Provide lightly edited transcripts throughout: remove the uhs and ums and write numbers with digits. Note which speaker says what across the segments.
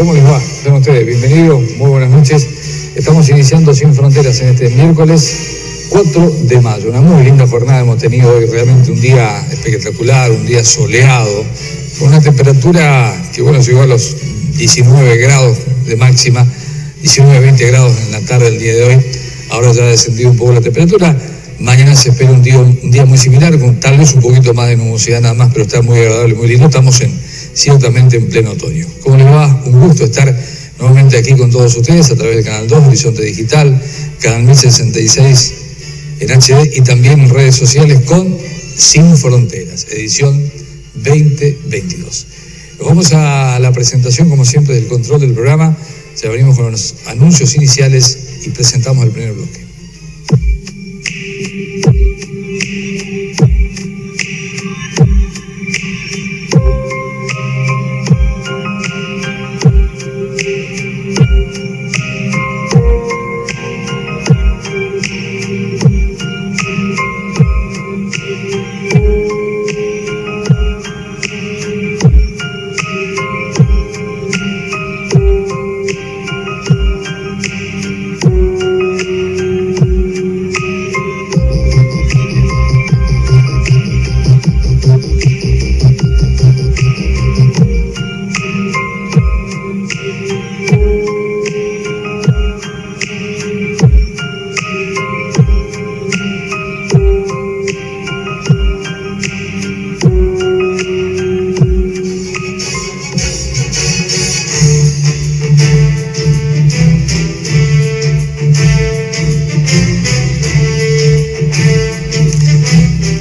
Speaker 1: ¿Cómo les va? Sean ustedes bienvenidos, muy buenas noches. Estamos iniciando Sin Fronteras en este miércoles 4 de mayo. Una muy linda jornada hemos tenido hoy, realmente un día espectacular, un día soleado, con una temperatura que llegó a los 19 grados de máxima, 19-20 grados en la tarde del día de hoy. Ahora ya ha descendido un poco la temperatura. Mañana se espera un día muy similar, con tal vez un poquito más de nubosidad nada más, pero está muy agradable, muy lindo. Estamos ciertamente en pleno otoño. ¿Cómo les va? Un gusto estar nuevamente aquí con todos ustedes a través del Canal 2, Horizonte Digital, Canal 1066 en HD y también en redes sociales con Sin Fronteras, edición 2022. Nos vamos a la presentación, como siempre, del control del programa. Ya venimos con los anuncios iniciales y presentamos el primer bloque.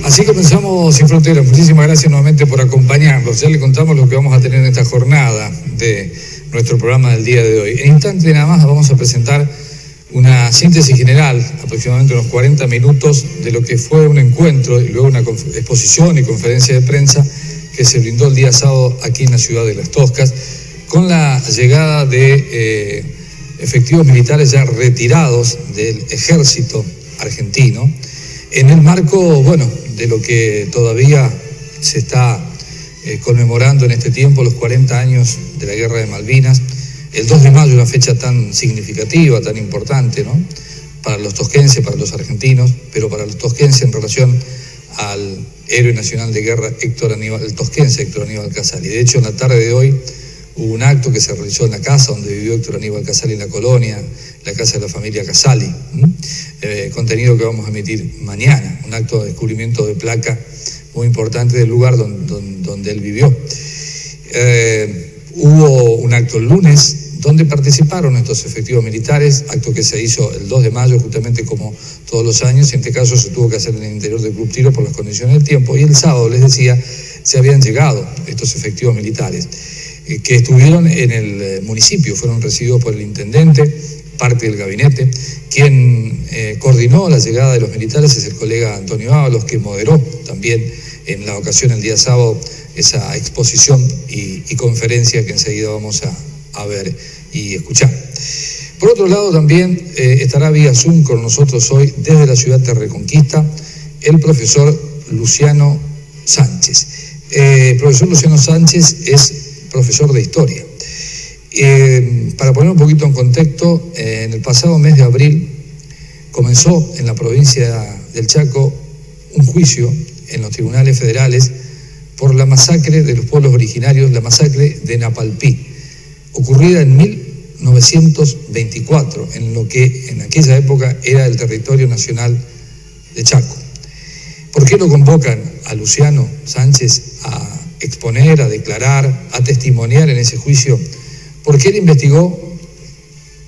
Speaker 1: Así comenzamos Sin Fronteras. Muchísimas gracias nuevamente por acompañarnos. Ya le contamos lo que vamos a tener en esta jornada de nuestro programa del día de hoy. En instante nada más vamos a presentar una síntesis general, aproximadamente unos 40 minutos, de lo que fue un encuentro y luego una exposición y conferencia de prensa que se brindó el día sábado aquí en la ciudad de Las Toscas, con la llegada de efectivos militares ya retirados del ejército argentino, en el marco, de lo que todavía se está conmemorando en este tiempo, los 40 años de la Guerra de Malvinas. El 2 de mayo, una fecha tan significativa, tan importante, ¿no?, para los tosquenses, para los argentinos, pero para los tosquenses en relación al héroe nacional de guerra el tosquense Héctor Aníbal Casali. De hecho, en la tarde de hoy hubo un acto que se realizó en la casa donde vivió Héctor Aníbal Casali en la colonia, la casa de la familia Casali, contenido que vamos a emitir mañana, un acto de descubrimiento de placa muy importante del lugar donde él vivió. Hubo un acto el lunes donde participaron estos efectivos militares, acto que se hizo el 2 de mayo justamente como todos los años, y en este caso se tuvo que hacer en el interior del Club Tiro por las condiciones del tiempo, y el sábado, les decía, se habían llegado estos efectivos militares que estuvieron en el municipio, fueron recibidos por el intendente, parte del gabinete. Quien coordinó la llegada de los militares es el colega Antonio Ábalos, que moderó también en la ocasión el día sábado esa exposición y conferencia que enseguida vamos a ver y escuchar. Por otro lado, también estará vía Zoom con nosotros hoy desde la ciudad de Reconquista el profesor Luciano Sánchez. El profesor Luciano Sánchez es profesor de historia. Para poner un poquito en contexto, en el pasado mes de abril comenzó en la provincia del Chaco un juicio en los tribunales federales por la masacre de los pueblos originarios, la masacre de Napalpí, ocurrida en 1924, en lo que en aquella época era el territorio nacional de Chaco. ¿Por qué lo convocan a Luciano Sánchez a exponer, a declarar, a testimoniar en ese juicio? Porque él investigó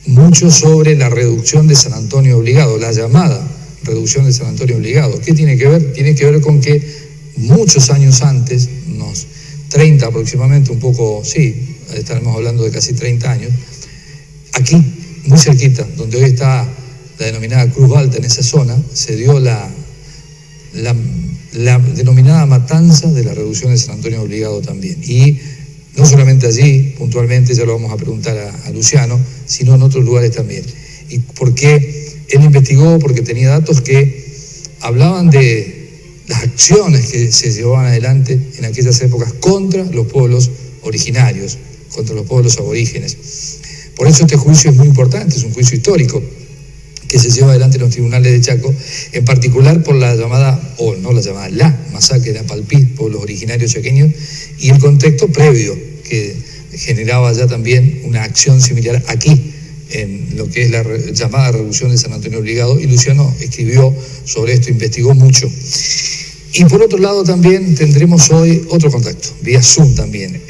Speaker 1: mucho sobre la reducción de San Antonio Obligado, la llamada reducción de San Antonio Obligado. ¿Qué tiene que ver? Tiene que ver con que muchos años antes, unos 30 aproximadamente, un poco, sí, estaremos hablando de casi 30 años, aquí, muy cerquita, donde hoy está la denominada Cruz Alta, en esa zona, se dio la denominada matanza de la reducción de San Antonio Obligado también. Y no solamente allí, puntualmente, ya lo vamos a preguntar a Luciano, sino en otros lugares también. ¿Y por qué? Él investigó porque tenía datos que hablaban de las acciones que se llevaban adelante en aquellas épocas contra los pueblos originarios, contra los pueblos aborígenes. Por eso este juicio es muy importante, es un juicio histórico que se lleva adelante en los tribunales de Chaco, en particular por la llamada, o no la llamada, la masacre de Apalpí, pueblos originarios chaqueños, y el contexto previo que generaba ya también una acción similar aquí, en lo que es la llamada Revolución de San Antonio Obligado, y Luciano escribió sobre esto, investigó mucho. Y por otro lado también tendremos hoy otro contacto, vía Zoom también,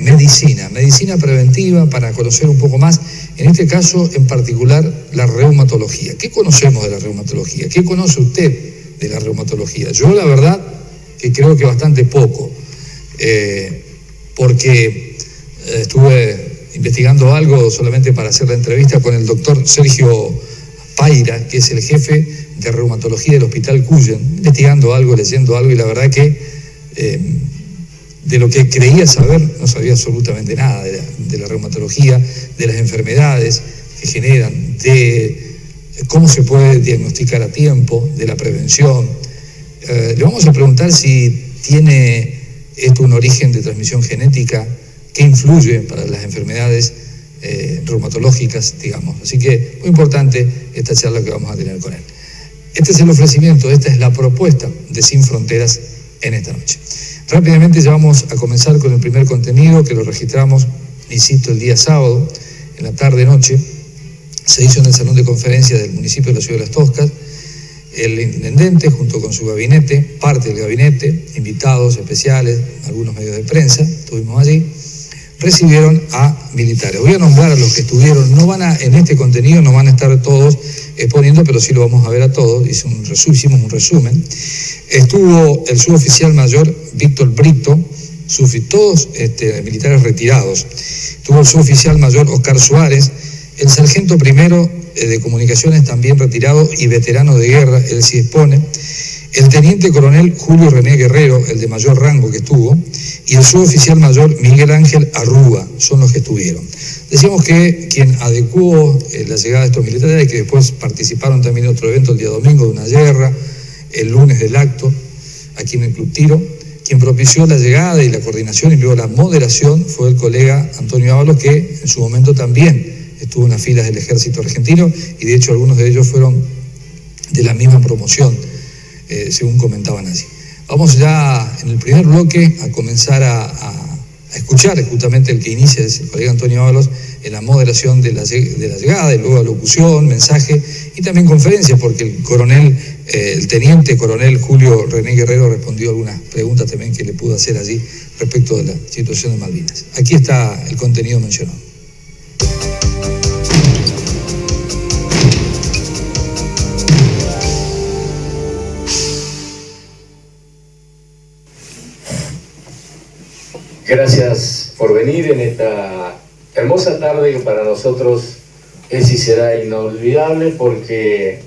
Speaker 1: medicina preventiva para conocer un poco más, en este caso en particular la reumatología. ¿Qué conocemos de la reumatología? ¿Qué conoce usted de la reumatología? Yo la verdad que creo que bastante poco, porque estuve investigando algo solamente para hacer la entrevista con el doctor Sergio Paira, que es el jefe de reumatología del Hospital Cuyen, investigando algo, leyendo algo, y la verdad que de lo que creía saber no sabía absolutamente nada de la reumatología, de las enfermedades que generan, de cómo se puede diagnosticar a tiempo, de la prevención. Le vamos a preguntar si tiene esto un origen de transmisión genética, qué influye para las enfermedades reumatológicas, digamos. Así que muy importante esta charla que vamos a tener con él. Este es el ofrecimiento, esta es la propuesta de Sin Fronteras en esta noche. Rápidamente ya vamos a comenzar con el primer contenido que lo registramos, insisto, el día sábado, en la tarde-noche. Se hizo en el salón de conferencias del municipio de la Ciudad de Las Toscas. El intendente, junto con su gabinete, parte del gabinete, invitados especiales, algunos medios de prensa, estuvimos allí, recibieron a militares. Voy a nombrar a los que estuvieron, en este contenido no van a estar todos exponiendo, pero sí lo vamos a ver a todos, hicimos un resumen. Estuvo el suboficial mayor Víctor Brito, todos militares retirados. Estuvo el suboficial mayor Oscar Suárez, el sargento primero de comunicaciones también retirado y veterano de guerra, él sí expone, el teniente coronel Julio René Guerrero, el de mayor rango que estuvo, y el suboficial mayor Miguel Ángel Arrúa, son los que estuvieron. Decíamos que quien adecuó la llegada de estos militares, que después participaron también en otro evento el día domingo de una guerra, el lunes del acto, aquí en el Club Tiro, quien propició la llegada y la coordinación y luego la moderación fue el colega Antonio Ábalos, que en su momento también estuvo en las filas del ejército argentino, y de hecho algunos de ellos fueron de la misma promoción, según comentaban allí. Vamos ya en el primer bloque a comenzar a escuchar justamente el que inicia el colega Antonio Ábalos en la moderación de la llegada, y luego locución, mensaje y también conferencia, porque el teniente coronel Julio René Guerrero respondió algunas preguntas también que le pudo hacer allí respecto de la situación de Malvinas. Aquí está el contenido mencionado.
Speaker 2: Gracias por venir en esta hermosa tarde que para nosotros es y será inolvidable, porque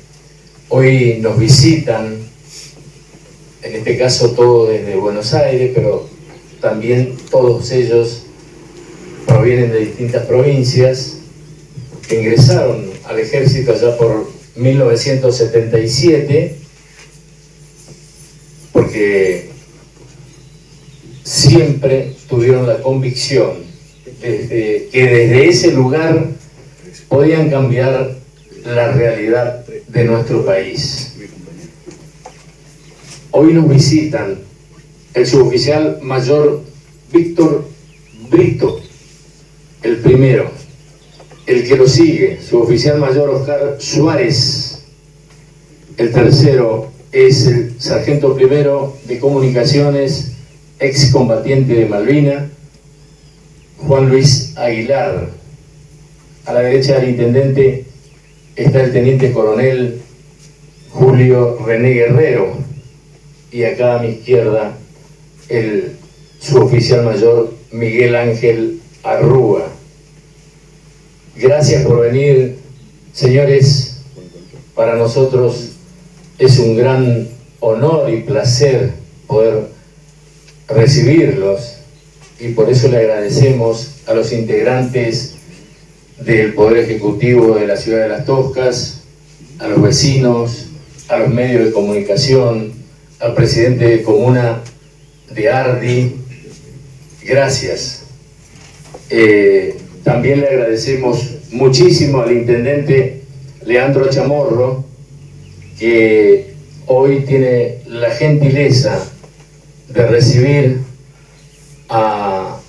Speaker 2: hoy nos visitan, en este caso todos desde Buenos Aires, pero también todos ellos provienen de distintas provincias que ingresaron al ejército allá por 1977, porque siempre tuvieron la convicción que desde ese lugar podían cambiar la realidad de nuestro país. Hoy nos visitan el suboficial mayor Víctor Brito, el primero. El que lo sigue, suboficial mayor Oscar Suárez. El tercero es el sargento primero de comunicaciones, excombatiente de Malvinas, Juan Luis Aguilar. A la derecha del intendente está el teniente coronel Julio René Guerrero, y acá a mi izquierda el suboficial mayor Miguel Ángel Arrúa. Gracias por venir, señores. Para nosotros es un gran honor y placer poder recibirlos, y por eso le agradecemos a los integrantes del Poder Ejecutivo de la Ciudad de Las Toscas, a los vecinos, a los medios de comunicación, al presidente de Comuna de Ardi. Gracias. También le agradecemos muchísimo al intendente Leandro Chamorro, que hoy tiene la gentileza de recibir a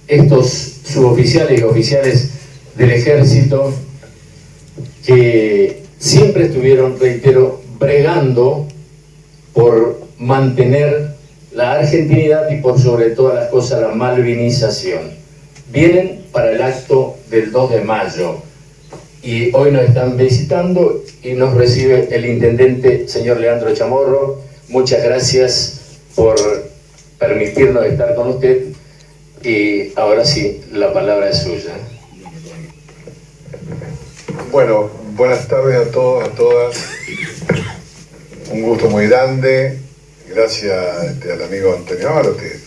Speaker 2: estos suboficiales y oficiales del ejército que siempre estuvieron, reitero, bregando por mantener la argentinidad y por sobre todas las cosas la malvinización. Vienen para el acto del 2 de mayo y hoy nos están visitando y nos recibe el intendente, señor Leandro Chamorro. Muchas gracias por permitirnos estar con usted y ahora sí, la palabra es suya.
Speaker 3: Bueno, buenas tardes a todos, a todas. Un gusto muy grande. Gracias al amigo Antonio Avaro, que es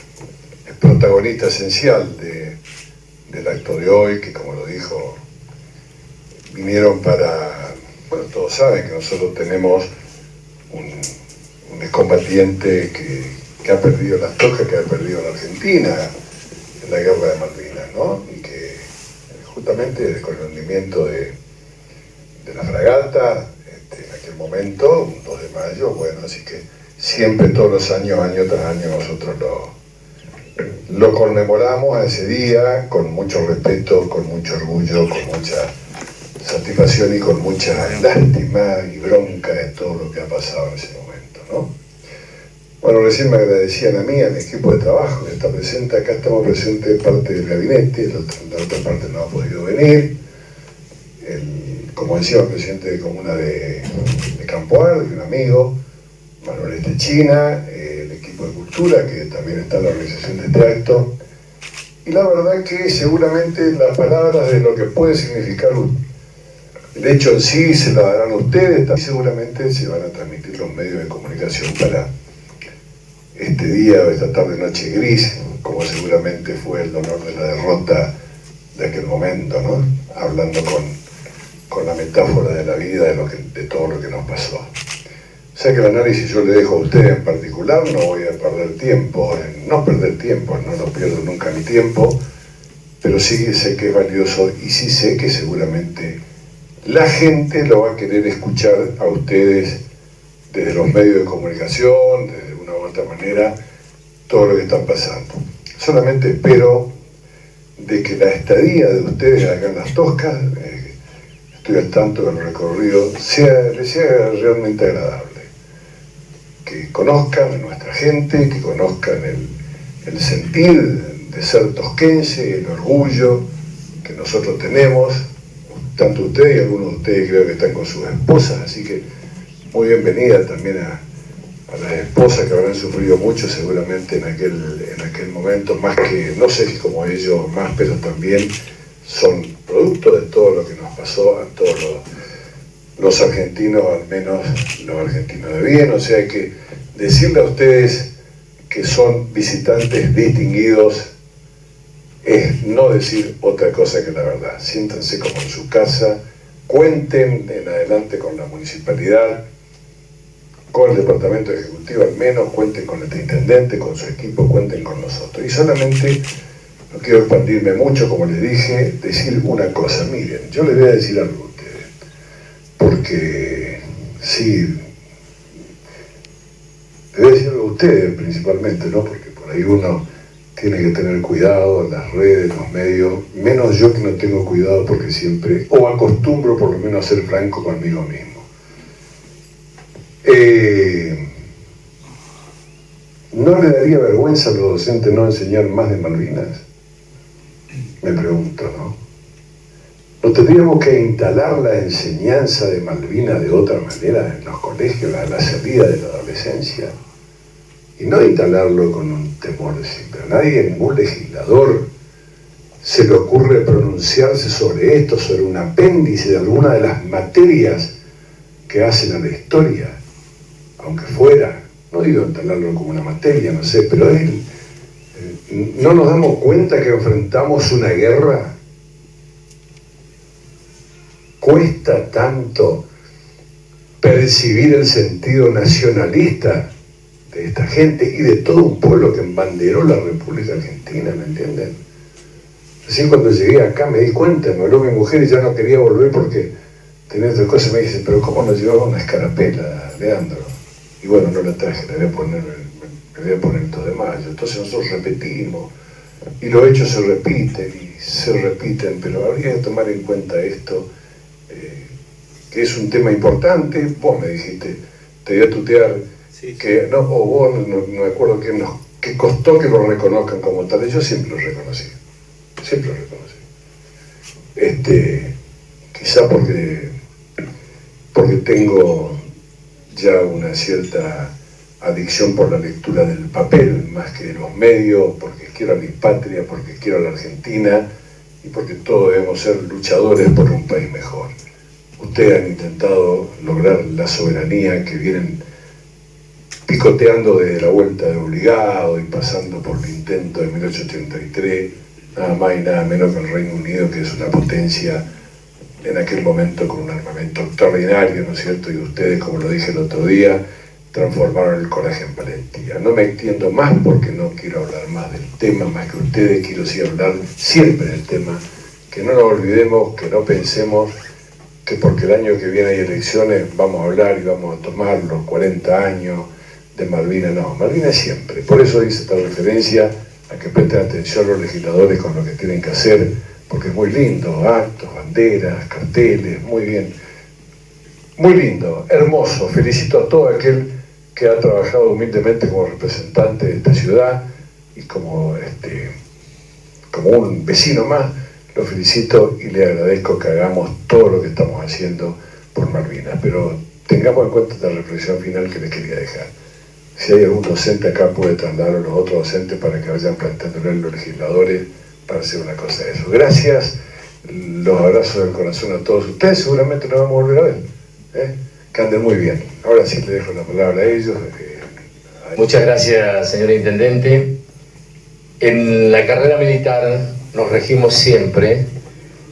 Speaker 3: protagonista esencial del acto de hoy, que como lo dijo, vinieron para... Bueno, todos saben que nosotros tenemos un excombatiente que ha perdido las toscas, que ha perdido la Argentina en la guerra de Malvinas, ¿no? Y que justamente con el hundimiento de la fragata, en aquel momento, un 2 de mayo, bueno, así que siempre, todos los años, año tras año, nosotros lo conmemoramos a ese día con mucho respeto, con mucho orgullo, con mucha satisfacción y con mucha lástima y bronca de todo lo que ha pasado en ese momento, ¿no? Bueno, recién me agradecían a mí, a mi equipo de trabajo que está presente. Acá estamos presentes parte del gabinete, la otra parte no ha podido venir. Como decía el presidente de Comuna de Campoar, un amigo, Manuel Estechina, el equipo de Cultura, que también está en la organización de este acto. Y la verdad que seguramente las palabras de lo que puede significar el hecho en sí se la darán ustedes, y seguramente se van a transmitir los medios de comunicación para este día o esta tarde noche gris, como seguramente fue el dolor de la derrota de aquel momento, ¿no? Hablando con la metáfora de la vida, de todo lo que nos pasó. O sea que el análisis yo le dejo a ustedes en particular, no voy a perder tiempo, no lo pierdo nunca mi tiempo, pero sí sé que es valioso y sí sé que seguramente la gente lo va a querer escuchar a ustedes desde los medios de comunicación, desde una u otra manera, todo lo que están pasando. Solamente espero de que la estadía de ustedes acá en Las Toscas, estoy al tanto del recorrido, les sea realmente agradable. Que conozcan a nuestra gente, que conozcan el sentir de ser tosquense, el orgullo que nosotros tenemos, tanto ustedes y algunos de ustedes creo que están con sus esposas, así que muy bienvenida también a las esposas que habrán sufrido mucho seguramente en aquel momento, más que, no sé si como ellos más, pero también son producto de todo lo que nos pasó a todos los argentinos, al menos los argentinos de bien. O sea que decirle a ustedes que son visitantes distinguidos es no decir otra cosa que la verdad. Siéntanse como en su casa, cuenten en adelante con la municipalidad, con el departamento ejecutivo al menos, cuenten con el intendente, con su equipo, cuenten con nosotros. Y solamente, no quiero expandirme mucho, como les dije, decir una cosa. Miren, yo les voy a decir algo a ustedes, porque sí, les voy a decir algo a ustedes principalmente, ¿no? Porque por ahí uno tiene que tener cuidado en las redes, en los medios, menos yo que no tengo cuidado porque siempre, o acostumbro por lo menos a ser franco conmigo mismo. ¿No le daría vergüenza a los docentes no enseñar más de Malvinas? Me pregunto, ¿no? ¿No tendríamos que instalar la enseñanza de Malvinas de otra manera en los colegios a la salida de la adolescencia? Y no instalarlo con un temor simple. A nadie, ningún legislador, se le ocurre pronunciarse sobre esto, sobre un apéndice de alguna de las materias que hacen a la historia, aunque fuera, no digo instalarlo como una materia, no sé, pero ¿no nos damos cuenta que enfrentamos una guerra? Cuesta tanto percibir el sentido nacionalista de esta gente y de todo un pueblo que embanderó la República Argentina, ¿me entienden? Así cuando llegué acá me di cuenta, me habló mi mujer y ya no quería volver porque tenía otra cosa. Me dice, pero ¿cómo nos llevaba una escarapela, Leandro? Y bueno, no la traje, me voy a poner el 2 de mayo. Entonces nosotros repetimos, y los hechos se repiten, pero habría que tomar en cuenta esto, que es un tema importante. Vos me dijiste, te voy a tutear, sí. Que no, o vos, no me acuerdo que costó que lo reconozcan como tal. Yo siempre lo reconocí, quizá porque tengo ya una cierta adicción por la lectura del papel más que de los medios, porque quiero a mi patria, porque quiero a la Argentina y porque todos debemos ser luchadores por un país mejor. Ustedes han intentado lograr la soberanía que vienen picoteando desde la vuelta de Obligado y pasando por el intento de 1833, nada más y nada menos que el Reino Unido, que es una potencia en aquel momento con un armamento extraordinario, ¿no es cierto? Y ustedes, como lo dije el otro día, transformaron el coraje en valentía. No me extiendo más porque no quiero hablar más del tema, más que ustedes, quiero sí hablar siempre del tema, que no nos olvidemos, que no pensemos que porque el año que viene hay elecciones vamos a hablar y vamos a tomar los 40 años de Malvinas. No, Malvinas siempre. Por eso hice esta referencia a que presten atención los legisladores con lo que tienen que hacer, porque es muy lindo, actos, banderas, carteles, muy bien, muy lindo, hermoso. Felicito a todo aquel que ha trabajado humildemente como representante de esta ciudad y como un vecino más. Lo felicito y le agradezco que hagamos todo lo que estamos haciendo por Malvinas, pero tengamos en cuenta esta reflexión final que les quería dejar. Si hay algún docente acá, puede trasladarlo a los otros docentes para que vayan planteándole a los legisladores para hacer una cosa de eso. Gracias, los abrazos del corazón a todos ustedes, seguramente nos vamos a volver a ver. Que anden muy bien. Ahora sí le dejo la palabra a ellos.
Speaker 4: Muchas gracias, señor Intendente. En la carrera militar nos regimos siempre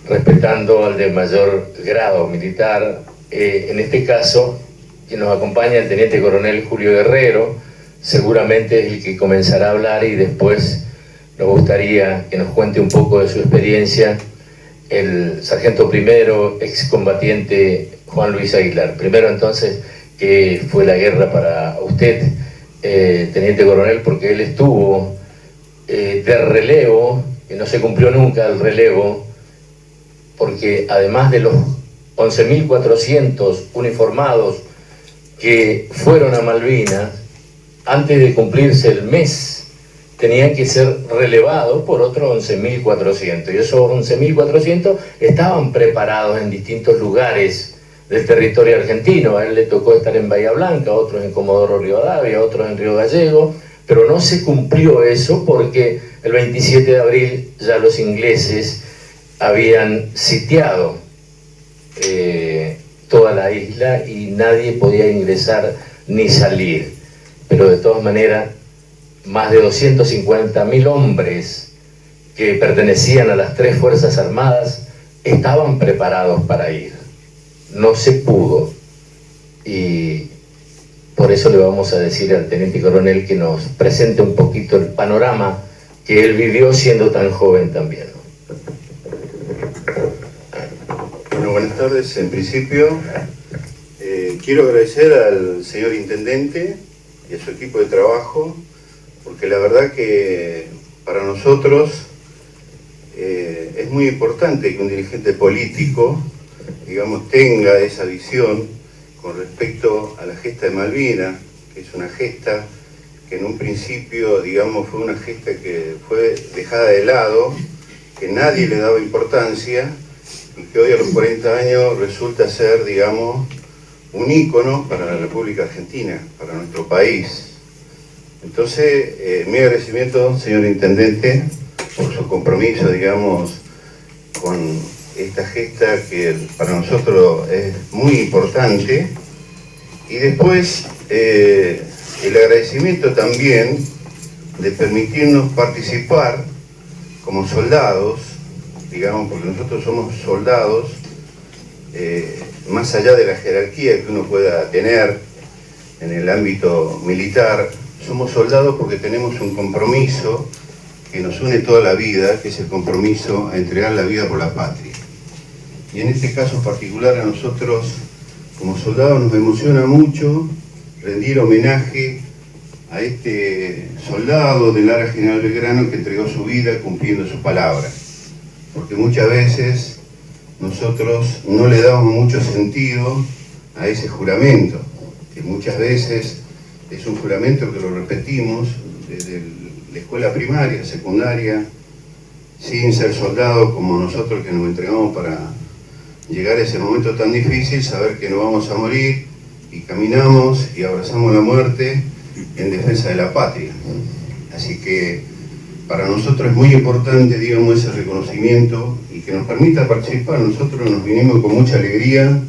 Speaker 4: respetando al de mayor grado militar. En este caso, quien nos acompaña, el Teniente Coronel Julio Guerrero, seguramente es el que comenzará a hablar y después nos gustaría que nos cuente un poco de su experiencia el sargento primero, excombatiente Juan Luis Aguilar. Primero entonces, ¿qué fue la guerra para usted, Teniente Coronel? Porque él estuvo de relevo, que no se cumplió nunca el relevo, porque además de los 11.400 uniformados que fueron a Malvinas, antes de cumplirse el mes, tenían que ser relevados por otros 11.400. Y esos 11.400 estaban preparados en distintos lugares del territorio argentino. A él le tocó estar en Bahía Blanca, a otros en Comodoro Rivadavia, a otros en Río Gallego, pero no se cumplió eso porque el 27 de abril ya los ingleses habían sitiado toda la isla y nadie podía ingresar ni salir. Pero de todas maneras, más de 250.000 hombres que pertenecían a las 3 Fuerzas Armadas estaban preparados para ir. No se pudo. Y por eso le vamos a decir al Teniente Coronel que nos presente un poquito el panorama que él vivió siendo tan joven también.
Speaker 5: Bueno, buenas tardes. En principio, quiero agradecer al señor Intendente y a su equipo de trabajo, porque la verdad que para nosotros es muy importante que un dirigente político, digamos, tenga esa visión con respecto a la gesta de Malvinas, que es una gesta que en un principio, digamos, fue una gesta que fue dejada de lado, que nadie le daba importancia, y que hoy a los 40 años resulta ser, digamos, un ícono para la República Argentina, para nuestro país. Entonces, mi agradecimiento, señor Intendente, por su compromiso, digamos, con esta gesta que para nosotros es muy importante. Y después, el agradecimiento también de permitirnos participar como soldados, digamos, porque nosotros somos soldados, más allá de la jerarquía que uno pueda tener en el ámbito militar, somos soldados porque tenemos un compromiso que nos une toda la vida, que es el compromiso a entregar la vida por la patria. Y en este caso particular a nosotros, como soldados, nos emociona mucho rendir homenaje a este soldado del Lara General Belgrano que entregó su vida cumpliendo su palabra. Porque muchas veces nosotros no le damos mucho sentido a ese juramento, que muchas veces es un juramento que lo repetimos desde la escuela primaria, secundaria, sin ser soldados como nosotros que nos entregamos para llegar a ese momento tan difícil, saber que no vamos a morir y caminamos y abrazamos la muerte en defensa de la patria. Así que para nosotros es muy importante, digamos, ese reconocimiento y que nos permita participar. Nosotros nos vinimos con mucha alegría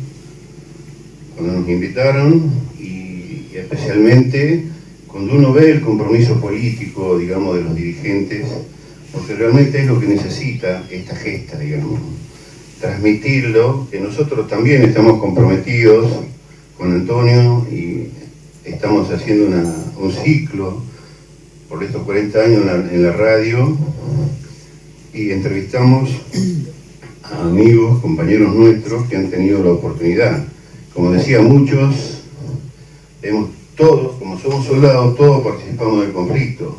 Speaker 5: cuando nos invitaron y especialmente cuando uno ve el compromiso político, digamos, de los dirigentes, porque realmente es lo que necesita esta gesta, digamos, transmitirlo, que nosotros también estamos comprometidos con Antonio y estamos haciendo un ciclo por estos 40 años en la radio y entrevistamos a amigos, compañeros nuestros que han tenido la oportunidad. Como decía, muchos, todos, como somos soldados, todos participamos del conflicto.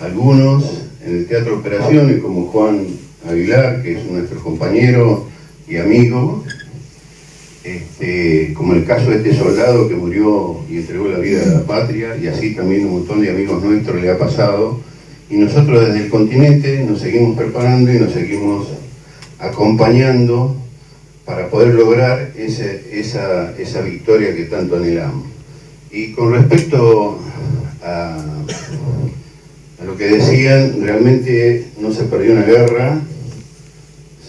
Speaker 5: Algunos en el Teatro de Operaciones, como Juan Aguilar, que es nuestro compañero y amigo, como el caso de este soldado que murió y entregó la vida a la patria, y así también un montón de amigos nuestros le ha pasado, y nosotros desde el continente nos seguimos preparando y nos seguimos acompañando para poder lograr esa victoria que tanto anhelamos. Y con respecto a lo que decían, realmente no se perdió una guerra,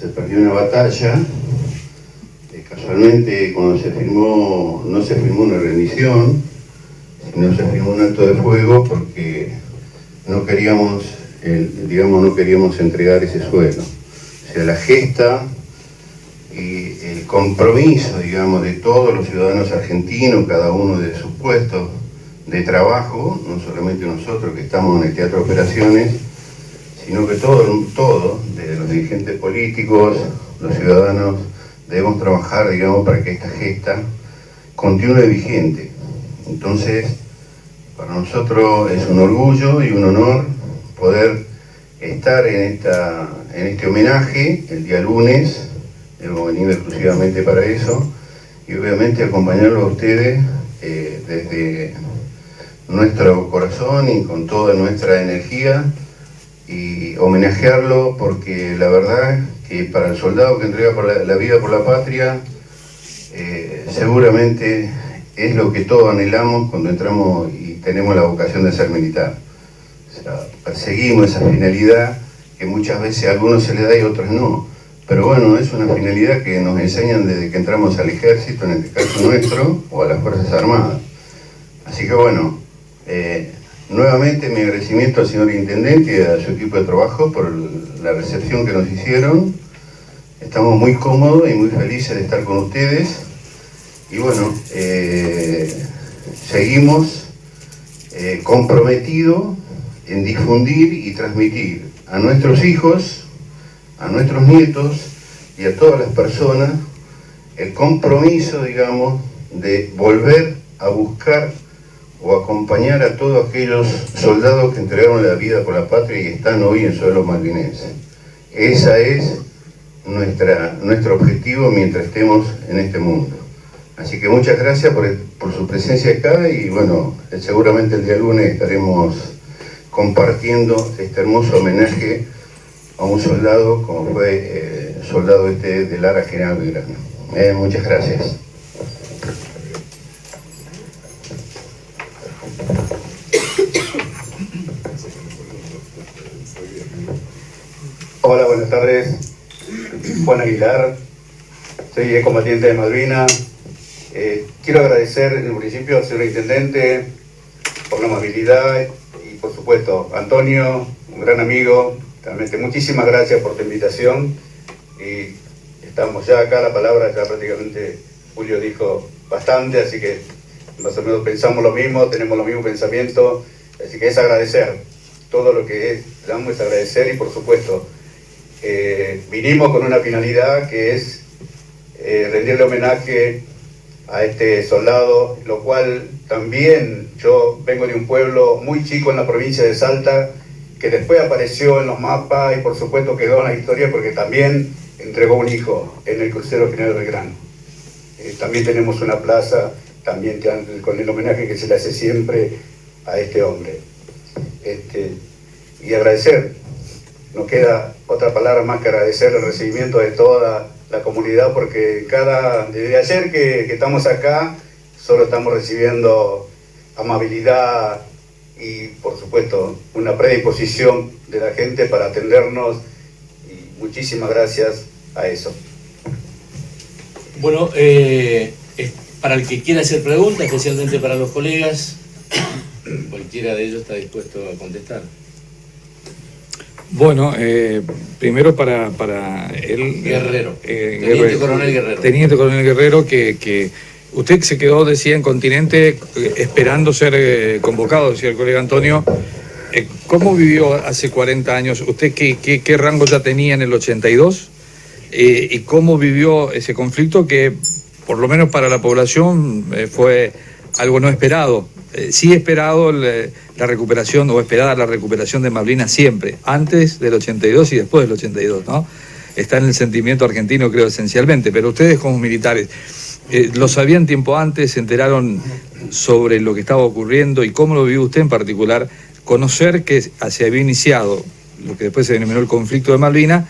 Speaker 5: se perdió una batalla. Casualmente cuando se firmó, no se firmó una rendición, sino se firmó un alto de fuego porque no queríamos, no queríamos entregar ese suelo. O sea, la gesta y el compromiso, digamos, de todos los ciudadanos argentinos, cada uno de sus puestos de trabajo, no solamente nosotros que estamos en el Teatro de Operaciones, sino que todos, desde los dirigentes políticos, los ciudadanos, debemos trabajar, digamos, para que esta gesta continúe vigente. Entonces, para nosotros es un orgullo y un honor poder estar en este homenaje el día lunes. Hemos venido exclusivamente para eso y obviamente acompañarlo a ustedes desde nuestro corazón y con toda nuestra energía y homenajearlo porque la verdad que para el soldado que entrega la vida por la patria seguramente es lo que todos anhelamos cuando entramos y tenemos la vocación de ser militar. O sea, perseguimos esa finalidad que muchas veces a algunos se le da y a otros no. Pero bueno, es una finalidad que nos enseñan desde que entramos al ejército, en este caso nuestro, o a las Fuerzas Armadas. Así que bueno, nuevamente mi agradecimiento al señor Intendente y a su equipo de trabajo por la recepción que nos hicieron. Estamos muy cómodos y muy felices de estar con ustedes. Y bueno, seguimos comprometidos en difundir y transmitir a nuestros hijos, a nuestros nietos y a todas las personas el compromiso, digamos, de volver a buscar o acompañar a todos aquellos soldados que entregaron la vida por la patria y están hoy en suelo malvinense. Ese es nuestro objetivo mientras estemos en este mundo. Así que muchas gracias por su presencia acá y bueno, seguramente el día lunes estaremos compartiendo este hermoso homenaje a un soldado como fue el soldado de Lara General Belgrano. Muchas gracias.
Speaker 6: Hola, buenas tardes. Juan Aguilar, soy combatiente de Malvinas. Quiero agradecer en el principio al señor Intendente por la amabilidad y por supuesto Antonio, un gran amigo. Realmente muchísimas gracias por tu invitación y estamos ya acá, la palabra ya prácticamente Julio dijo bastante, así que más o menos pensamos lo mismo, tenemos los mismos pensamientos, así que es agradecer. todo lo que damos es agradecer y por supuesto vinimos con una finalidad que es rendirle homenaje a este soldado, lo cual también yo vengo de un pueblo muy chico en la provincia de Salta, que después apareció en los mapas y por supuesto quedó en la historia porque también entregó un hijo en el crucero General Belgrano. También tenemos una plaza, también con el homenaje que se le hace siempre a este hombre. Y agradecer, no queda otra palabra más que agradecer el recibimiento de toda la comunidad, porque desde ayer que estamos acá, solo estamos recibiendo amabilidad y por supuesto una predisposición de la gente para atendernos, y muchísimas gracias a eso.
Speaker 7: Bueno, para el que quiera hacer preguntas, especialmente para los colegas, cualquiera de ellos está dispuesto a contestar.
Speaker 1: Bueno, primero para él...
Speaker 7: Guerrero. Teniente Coronel Guerrero.
Speaker 1: Teniente Coronel Guerrero, que usted se quedó, decía, en Continente esperando ser convocado, decía el colega Antonio. ¿Cómo vivió hace 40 años? ¿Usted qué rango ya tenía en el 82? ¿Y cómo vivió ese conflicto que, por lo menos para la población, fue algo no esperado? Sí esperado la recuperación, o esperada la recuperación de Malvinas siempre, antes del 82 y después del 82, ¿no? Está en el sentimiento argentino, creo, esencialmente, pero ustedes como militares, ¿lo sabían tiempo antes? ¿Se enteraron sobre lo que estaba ocurriendo? ¿Y cómo lo vivió usted en particular? Conocer que se había iniciado lo que después se denominó el conflicto de Malvinas,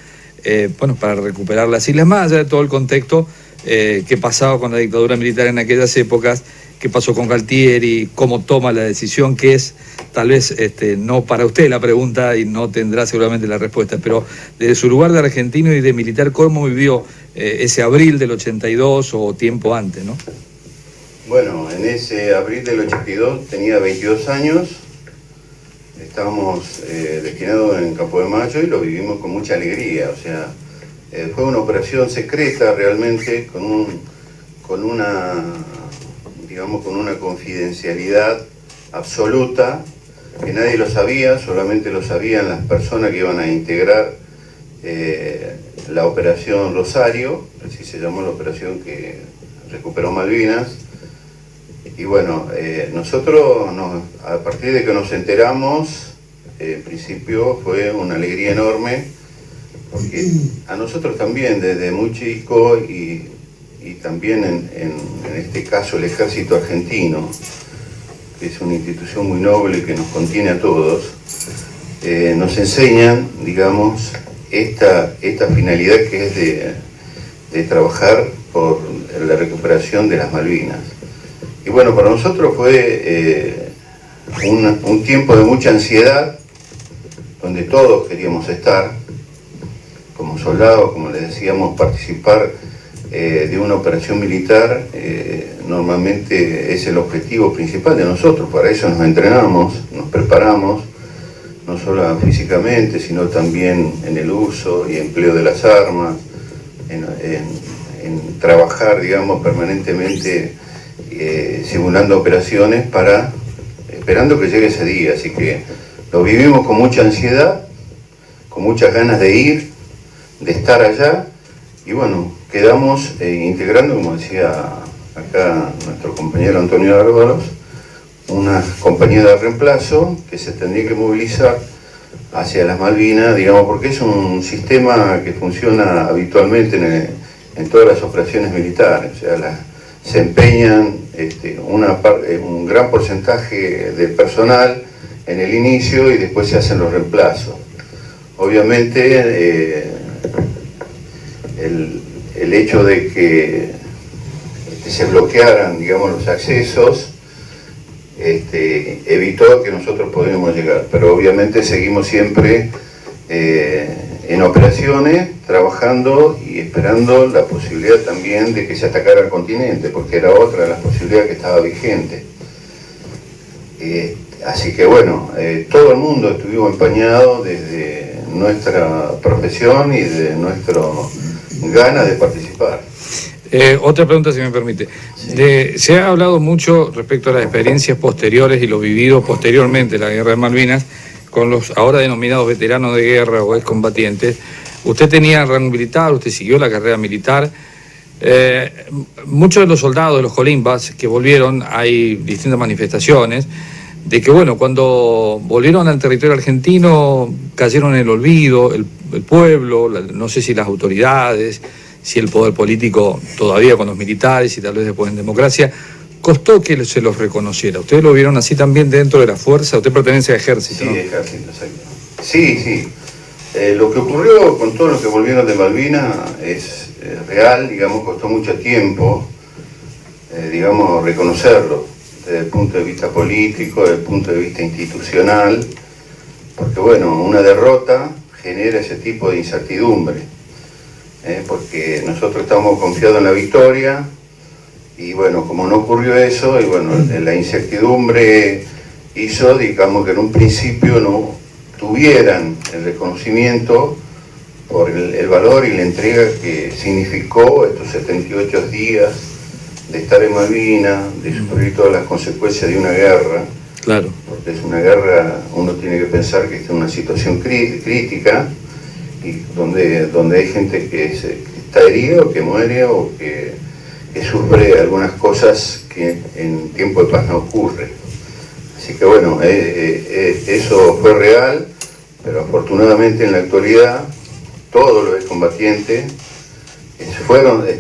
Speaker 1: para recuperar las islas, más allá de todo el contexto que pasaba con la dictadura militar en aquellas épocas, qué pasó con Galtieri, cómo toma la decisión, que es tal vez no para usted la pregunta y no tendrá seguramente la respuesta, pero desde su lugar de argentino y de militar, ¿cómo vivió ese abril del 82 o tiempo antes, ¿no?
Speaker 5: Bueno, en ese abril del 82 tenía 22 años, estábamos destinados en Campo de Mayo y lo vivimos con mucha alegría. O sea, fue una operación secreta realmente, con una confidencialidad absoluta, que nadie lo sabía, solamente lo sabían las personas que iban a integrar la operación Rosario, así se llamó la operación que recuperó Malvinas. Y bueno, nosotros, a partir de que nos enteramos, en principio fue una alegría enorme, porque a nosotros también, desde muy chico, y también en este caso el Ejército Argentino, que es una institución muy noble que nos contiene a todos, nos enseñan, digamos, esta finalidad que es de trabajar por la recuperación de las Malvinas. Y bueno, para nosotros fue un tiempo de mucha ansiedad, donde todos queríamos estar, como soldados, como les decíamos, participar de una operación militar, normalmente es el objetivo principal de nosotros. Para eso nos entrenamos, nos preparamos, no solo físicamente, sino también en el uso y empleo de las armas, en trabajar, digamos, permanentemente simulando operaciones esperando que llegue ese día. Así que lo vivimos con mucha ansiedad, con muchas ganas de ir, de estar allá, y bueno, quedamos integrando, como decía acá nuestro compañero Antonio Álvaros, una compañía de reemplazo que se tendría que movilizar hacia las Malvinas, digamos, porque es un sistema que funciona habitualmente en todas las operaciones militares. O sea, se empeñan un gran porcentaje del personal en el inicio y después se hacen los reemplazos. Obviamente, el hecho de que se bloquearan, digamos, los accesos evitó que nosotros pudiéramos llegar, pero obviamente seguimos siempre en operaciones, trabajando y esperando la posibilidad también de que se atacara el continente, porque era otra de las posibilidades que estaba vigente. Así que bueno, todo el mundo estuvo empañado desde nuestra profesión y de nuestra ganas de participar.
Speaker 1: Otra pregunta, si me permite. Se ha hablado mucho respecto a las experiencias posteriores y lo vivido posteriormente, la Guerra de Malvinas, con los ahora denominados veteranos de guerra o excombatientes. Usted tenía rango militar, usted siguió la carrera militar. Muchos de los soldados de los colimbas que volvieron, hay distintas manifestaciones de que, bueno, cuando volvieron al territorio argentino cayeron en el olvido, el pueblo, no sé si las autoridades, si el poder político todavía con los militares y tal vez después en democracia, costó que se los reconociera. ¿Ustedes lo vieron así también dentro de la fuerza? Usted pertenece al ejército,
Speaker 5: Sí,
Speaker 1: ¿no?
Speaker 5: ejército, exacto. Sí. Lo que ocurrió con todos los que volvieron de Malvinas es real, digamos, costó mucho tiempo, digamos, reconocerlo, desde el punto de vista político, desde el punto de vista institucional, porque, bueno, una derrota genera ese tipo de incertidumbre, porque nosotros estamos confiados en la victoria, y bueno, como no ocurrió eso, y bueno, la incertidumbre hizo, digamos, que en un principio no tuvieran el reconocimiento por el valor y la entrega que significó estos 78 días de estar en Malvinas, de sufrir todas las consecuencias de una guerra.
Speaker 1: Claro.
Speaker 5: Porque es una guerra, uno tiene que pensar que está en una situación crítica, y donde hay gente que está herida o que muere o que sufre algunas cosas que en tiempo de paz no ocurre. Así que bueno, eso fue real, pero afortunadamente en la actualidad todos los excombatientes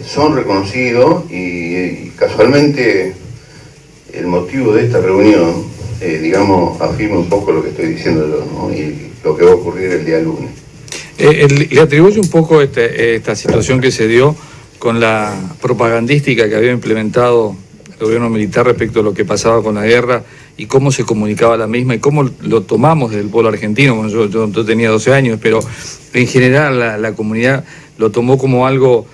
Speaker 5: son reconocidos y casualmente el motivo de esta reunión, digamos, afirma un poco lo que estoy diciendo yo, ¿no? Y lo que va a ocurrir el día lunes.
Speaker 1: ¿Le atribuye un poco esta situación que se dio con la propagandística que había implementado el gobierno militar respecto a lo que pasaba con la guerra y cómo se comunicaba la misma y cómo lo tomamos desde el pueblo argentino? Bueno, yo tenía 12 años, pero en general la comunidad lo tomó como algo,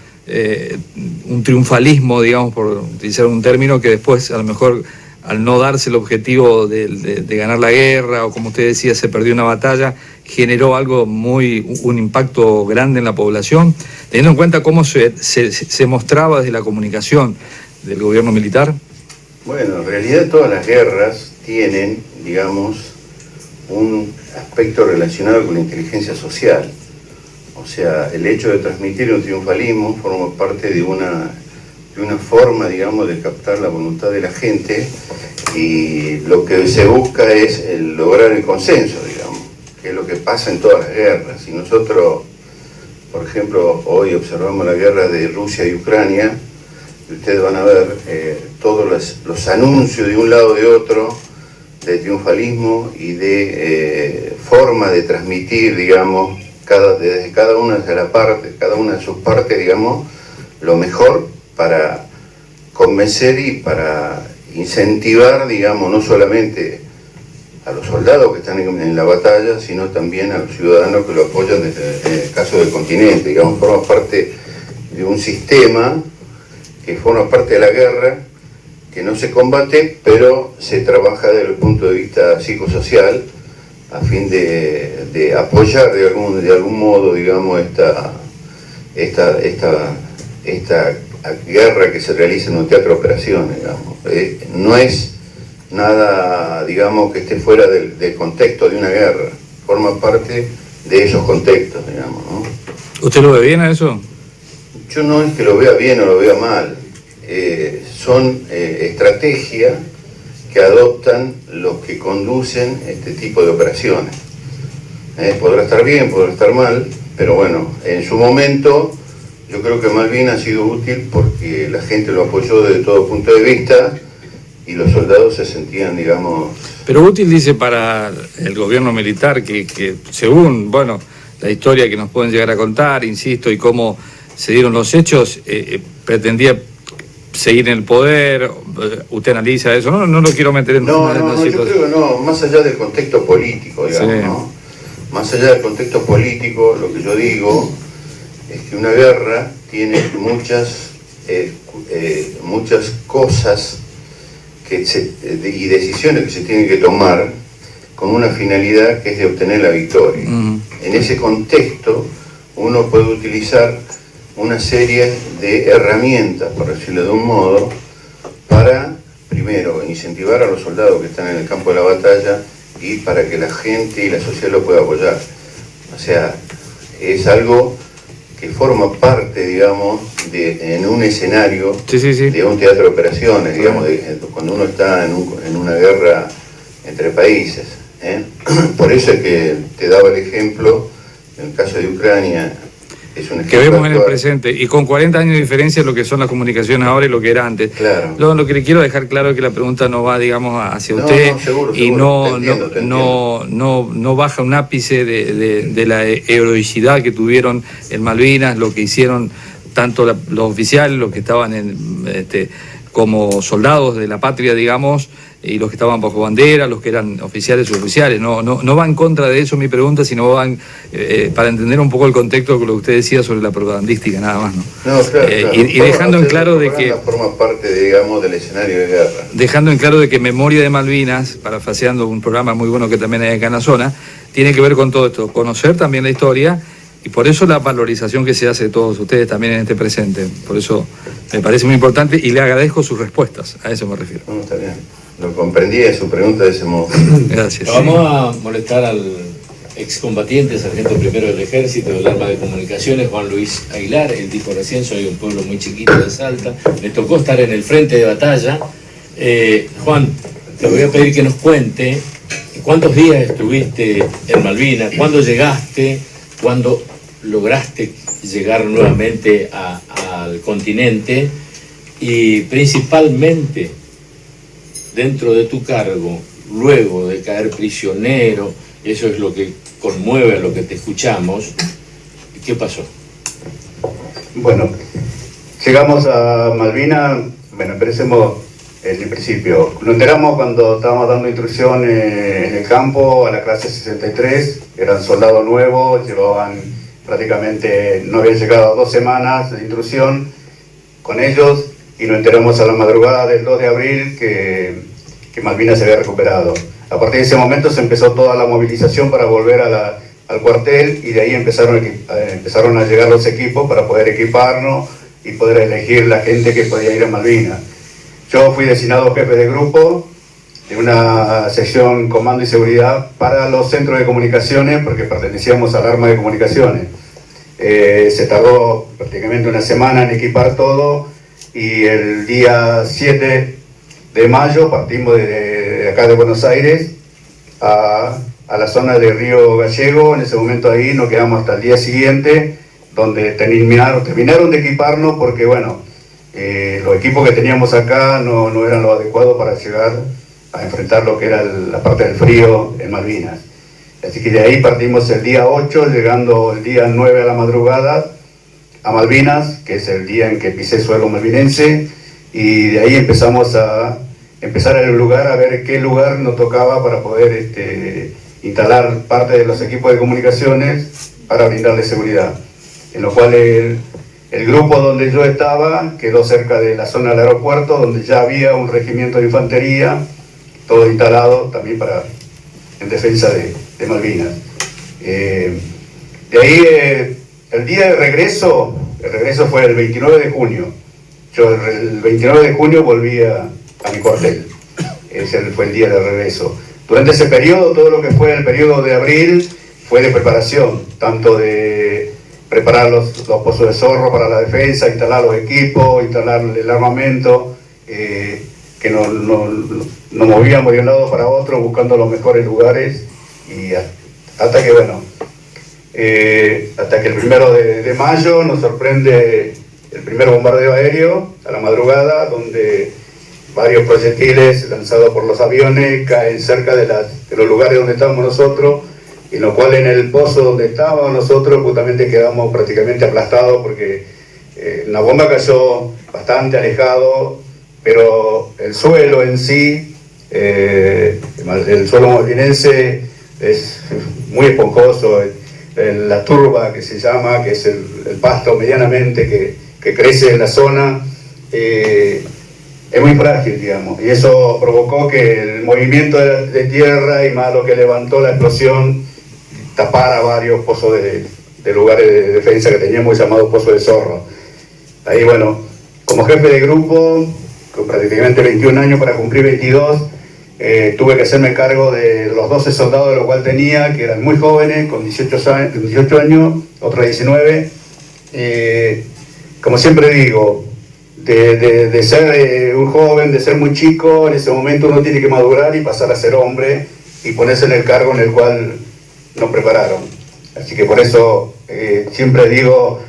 Speaker 1: un triunfalismo, digamos, por utilizar un término que después a lo mejor al no darse el objetivo de ganar la guerra, o como usted decía, se perdió una batalla, generó un impacto grande en la población, teniendo en cuenta cómo se mostraba desde la comunicación del gobierno militar.
Speaker 5: Bueno, en realidad todas las guerras tienen, digamos, un aspecto relacionado con la inteligencia social. O sea, el hecho de transmitir un triunfalismo forma parte de una forma, digamos, de captar la voluntad de la gente, y lo que se busca es lograr el consenso, digamos, que es lo que pasa en todas las guerras. Si nosotros, por ejemplo, hoy observamos la guerra de Rusia y Ucrania, ustedes van a ver todos los anuncios de un lado de otro, de triunfalismo y de forma de transmitir, digamos, desde cada una de sus partes, digamos, lo mejor para convencer y para incentivar, digamos, no solamente a los soldados que están en la batalla, sino también a los ciudadanos que lo apoyan desde el caso del continente, digamos, forma parte de un sistema que forma parte de la guerra, que no se combate, pero se trabaja desde el punto de vista psicosocial a fin de apoyar de algún modo, digamos, esta guerra que se realiza en un teatro de operaciones, digamos. No es nada, digamos, que esté fuera del contexto de una guerra, forma parte de esos contextos, digamos, ¿no?
Speaker 1: ¿Usted lo ve bien a eso?
Speaker 5: Yo no es que lo vea bien o lo vea mal, son estrategias que adoptan los que conducen este tipo de operaciones. Podrá estar bien, podrá estar mal, pero bueno, en su momento yo creo que Malvinas ha sido útil porque la gente lo apoyó desde todo punto de vista y los soldados se sentían, digamos...
Speaker 1: Pero útil, dice, para el gobierno militar que según, bueno, la historia que nos pueden llegar a contar, insisto, y cómo se dieron los hechos, pretendía seguir en el poder. Usted analiza eso, no lo quiero meter en
Speaker 5: No, yo creo que no, más allá del contexto político, digamos,
Speaker 1: sí,
Speaker 5: ¿no? Más allá del contexto político, lo que yo digo es que una guerra tiene muchas cosas y decisiones que se tienen que tomar con una finalidad que es de obtener la victoria. En ese contexto uno puede utilizar una serie de herramientas, por decirlo de un modo, para, primero, incentivar a los soldados que están en el campo de la batalla y para que la gente y la sociedad lo pueda apoyar. O sea, es algo que forma parte, digamos, en un escenario de un teatro de operaciones, digamos, cuando uno está en una guerra entre países. Por eso es que te daba el ejemplo, en el caso de Ucrania, es un ejemplo
Speaker 1: que vemos
Speaker 5: actual.
Speaker 1: en el presente, y con 40 años de diferencia lo que son las comunicaciones ahora y lo que era antes.
Speaker 5: Claro.
Speaker 1: Lo que le quiero dejar claro es que la pregunta no va, digamos, hacia usted,
Speaker 5: seguro,
Speaker 1: y
Speaker 5: te entiendo.
Speaker 1: no baja un ápice de la heroicidad que tuvieron en Malvinas, lo que hicieron tanto los oficiales, los que estaban como soldados de la patria, digamos, y los que estaban bajo bandera, los que eran oficiales y oficiales. No va en contra de eso mi pregunta, sino van para entender un poco el contexto de lo que usted decía sobre la propagandística, nada más, ¿no?
Speaker 5: Claro.
Speaker 1: Y dejando en claro de que
Speaker 5: forma parte, digamos, del escenario de guerra.
Speaker 1: Dejando en claro de que Memoria de Malvinas, parafraseando un programa muy bueno que también hay acá en la zona, tiene que ver con todo esto, conocer también la historia, y por eso la valorización que se hace de todos ustedes también en este presente. Por eso me parece muy importante y le agradezco sus respuestas, a eso me refiero.
Speaker 5: No, está bien. Lo comprendí de su pregunta de ese modo.
Speaker 1: Gracias.
Speaker 7: Vamos a molestar al excombatiente, sargento primero del Ejército del Arma de Comunicaciones, Juan Luis Aguilar. Él dijo recién, soy un pueblo muy chiquito de Salta, me tocó estar en el frente de batalla. Juan, te voy a pedir que nos cuente cuántos días estuviste en Malvinas, cuándo llegaste, cuándo lograste llegar nuevamente al continente, y principalmente dentro de tu cargo, luego de caer prisionero, eso es lo que conmueve a lo que te escuchamos. ¿Qué pasó?
Speaker 6: Bueno, llegamos a Malvinas, empecemos en el principio. Nos enteramos cuando estábamos dando instrucción en el campo a la clase 63, eran soldados nuevos, llevaban prácticamente, no habían llegado 2 semanas de instrucción con ellos, y nos enteramos a la madrugada del 2 de abril que Malvinas se había recuperado. A partir de ese momento se empezó toda la movilización para volver al cuartel, y de ahí empezaron a llegar los equipos para poder equiparnos y poder elegir la gente que podía ir a Malvinas. Yo fui designado jefe de grupo de una sección comando y seguridad para los centros de comunicaciones, porque pertenecíamos al arma de comunicaciones. Se tardó prácticamente una semana en equipar todo, y el día 7 de mayo partimos de acá de Buenos Aires a la zona de Río Gallego. En ese momento ahí nos quedamos hasta el día siguiente, donde terminaron de equiparnos, porque los equipos que teníamos acá no eran lo adecuado para llegar a enfrentar lo que era la parte del frío en Malvinas. Así que de ahí partimos el día 8, llegando el día 9 a la madrugada a Malvinas, que es el día en que pisé suelo malvinense, y de ahí empezamos a el lugar, a ver qué lugar nos tocaba para poder instalar parte de los equipos de comunicaciones para brindarle seguridad. En lo cual el grupo donde yo estaba quedó cerca de la zona del aeropuerto, donde ya había un regimiento de infantería, todo instalado también en defensa de Malvinas. De ahí el día de regreso, fue el 29 de junio. Yo el 29 de junio volví a mi cuartel. Ese fue el día de regreso. Durante ese periodo, todo lo que fue el periodo de abril fue de preparación, tanto de preparar los pozos de zorro para la defensa, instalar los equipos, instalar el armamento, que nos movíamos de un lado para otro buscando los mejores lugares, y hasta que el 1 de mayo nos sorprende el primer bombardeo aéreo a la madrugada, donde varios proyectiles lanzados por los aviones caen cerca de los lugares donde estábamos nosotros, y lo cual en el pozo donde estábamos nosotros justamente quedamos prácticamente aplastados, porque la bomba cayó bastante alejado, pero el suelo en sí, el suelo malvinense es muy esponjoso. La turba, que se llama, que es el pasto medianamente que crece en la zona, es muy frágil, digamos, y eso provocó que el movimiento de tierra y más lo que levantó la explosión tapara varios pozos de lugares de defensa que teníamos, llamados pozos de zorro. Ahí, como jefe de grupo, con prácticamente 21 años para cumplir 22, tuve que hacerme cargo de los 12 soldados, de lo cual tenía, que eran muy jóvenes, con 18 años, otros 19. Como siempre digo, de ser un joven, de ser muy chico, en ese momento uno tiene que madurar y pasar a ser hombre y ponerse en el cargo en el cual nos prepararon. Así que por eso siempre digo,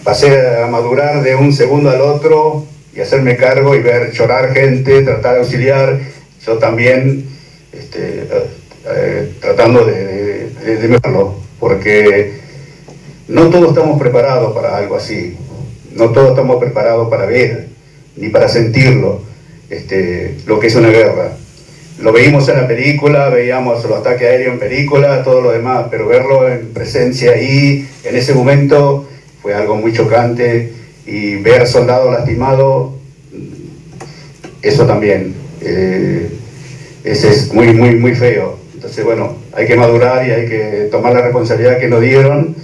Speaker 6: pasé a madurar de un segundo al otro y hacerme cargo y ver llorar gente, tratar de auxiliar, yo también tratando de mejorarlo, porque no todos estamos preparados para algo así, no todos estamos preparados para ver, ni para sentirlo, lo que es una guerra. Lo veíamos en la película, veíamos los ataques aéreos en película, todo lo demás, pero verlo en presencia ahí, en ese momento, fue algo muy chocante, y ver soldados lastimados, eso también, es muy, muy, muy feo. Entonces, bueno, hay que madurar y hay que tomar la responsabilidad que nos dieron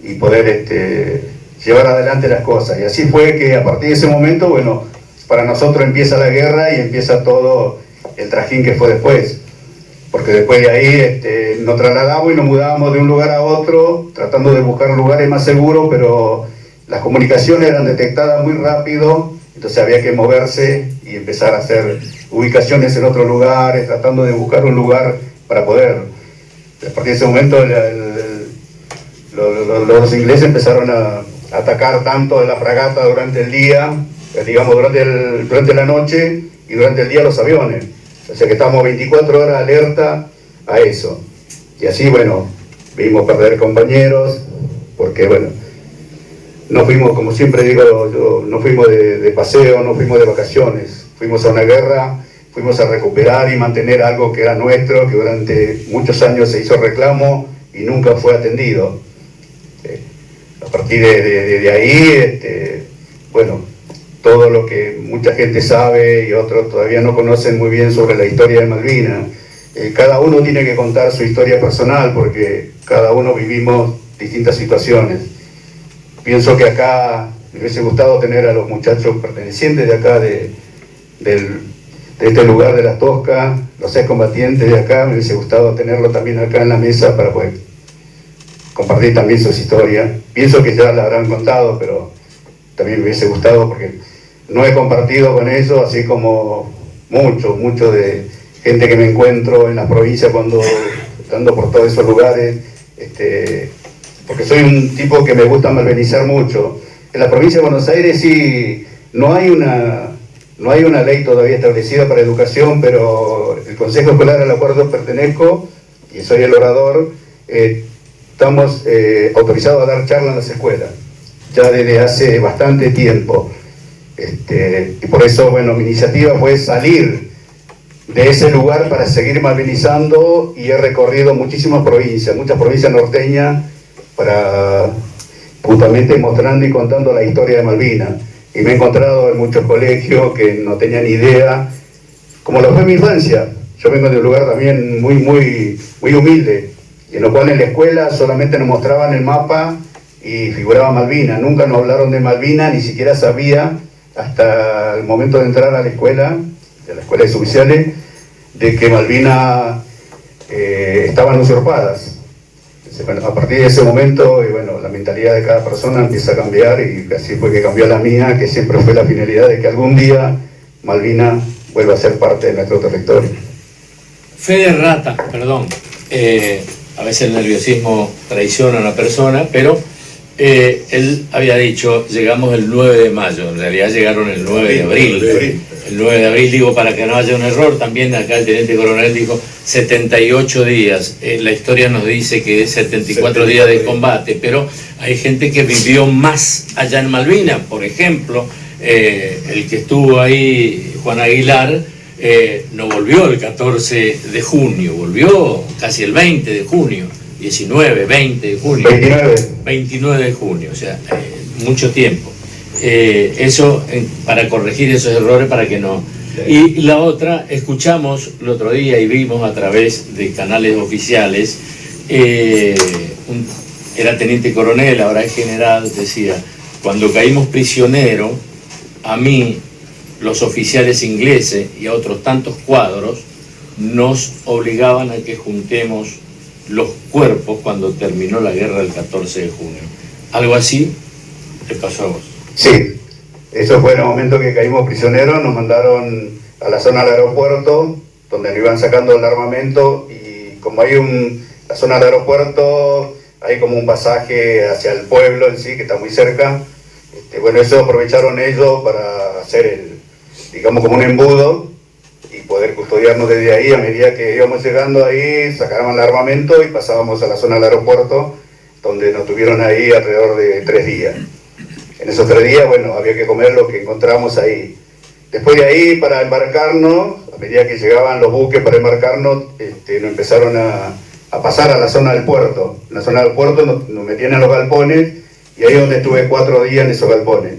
Speaker 6: y poder llevar adelante las cosas. Y así fue que a partir de ese momento, bueno, para nosotros empieza la guerra y empieza todo el trajín que fue después. Porque después de ahí nos trasladamos y nos mudábamos de un lugar a otro, tratando de buscar lugares más seguros, pero las comunicaciones eran detectadas muy rápido, entonces había que moverse y empezar a hacer ubicaciones en otros lugares, tratando de buscar un lugar para poder. A partir de ese momento los ingleses empezaron a atacar tanto de la fragata durante el día, digamos durante la noche, y durante el día los aviones. O sea que estamos 24 horas alerta a eso. Y así, bueno, vimos perder compañeros, porque bueno, no fuimos, como siempre digo yo, no fuimos de paseo, no fuimos de vacaciones, fuimos a una guerra, fuimos a recuperar y mantener algo que era nuestro, que durante muchos años se hizo reclamo y nunca fue atendido. A partir de ahí, bueno, todo lo que mucha gente sabe y otros todavía no conocen muy bien sobre la historia de Malvinas. Cada uno tiene que contar su historia personal porque cada uno vivimos distintas situaciones. Pienso que acá me hubiese gustado tener a los muchachos pertenecientes de acá, de este lugar de Las Toscas, los excombatientes de acá, me hubiese gustado tenerlo también acá en la mesa para poder compartir también sus historias. Pienso que ya la habrán contado, pero también me hubiese gustado porque no he compartido con ellos, así como mucho de gente que me encuentro en las provincias cuando ando por todos esos lugares, porque soy un tipo que me gusta malvenizar mucho. En la provincia de Buenos Aires sí, no hay una ley todavía establecida para educación, pero el Consejo Escolar al cual yo pertenezco, y soy el orador, estamos autorizados a dar charlas en las escuelas, ya desde hace bastante tiempo. Y por eso, bueno, mi iniciativa fue salir de ese lugar para seguir malvinizando, y he recorrido muchísimas provincias, muchas provincias norteñas, para justamente mostrando y contando la historia de Malvinas. Y me he encontrado en muchos colegios que no tenían idea, como lo fue en mi infancia. Yo vengo de un lugar también muy humilde, en lo cual en la escuela solamente nos mostraban el mapa y figuraba Malvinas. Nunca nos hablaron de Malvinas, ni siquiera sabía, hasta el momento de entrar a la escuela de suboficiales, de que Malvinas estaban usurpadas. Bueno, a partir de ese momento, bueno, la mentalidad de cada persona empieza a cambiar, y así fue que cambió la mía, que siempre fue la finalidad de que algún día Malvinas vuelva a ser parte de nuestro territorio.
Speaker 7: Fede Rata, perdón, a veces el nerviosismo traiciona a una persona, pero él había dicho, llegamos el 9 de mayo, en realidad llegaron el 9 de abril. El 9 de abril, digo, para que no haya un error, también acá el teniente coronel dijo 78 días. La historia nos dice que es 74 días de combate, pero hay gente que vivió más allá en Malvinas. Por ejemplo, el que estuvo ahí, Juan Aguilar, no volvió el 14 de junio, volvió casi el 20 de junio, 19, 20 de junio. 29 de junio, o sea, mucho tiempo. Eso para corregir esos errores, para que no. Y la otra, escuchamos el otro día y vimos a través de canales oficiales, era teniente coronel, ahora es general, decía, cuando caímos prisioneros, a mí los oficiales ingleses y a otros tantos cuadros, nos obligaban a que juntemos los cuerpos cuando terminó la guerra el 14 de junio. Algo así te pasó a vos.
Speaker 6: Sí, eso fue en el momento que caímos prisioneros, nos mandaron a la zona del aeropuerto, donde nos iban sacando el armamento, y como hay la zona del aeropuerto, hay como un pasaje hacia el pueblo en sí, que está muy cerca. Bueno, eso aprovecharon ellos para hacer digamos como un embudo y poder custodiarnos desde ahí. A medida que íbamos llegando ahí, sacaban el armamento y pasábamos a la zona del aeropuerto, donde nos tuvieron ahí alrededor de 3 días. En esos 3 días, bueno, había que comer lo que encontramos ahí. Después de ahí, para embarcarnos, a medida que llegaban los buques para embarcarnos, nos empezaron a pasar a la zona del puerto. En la zona del puerto nos metían en los galpones, y ahí es donde estuve 4 días en esos galpones.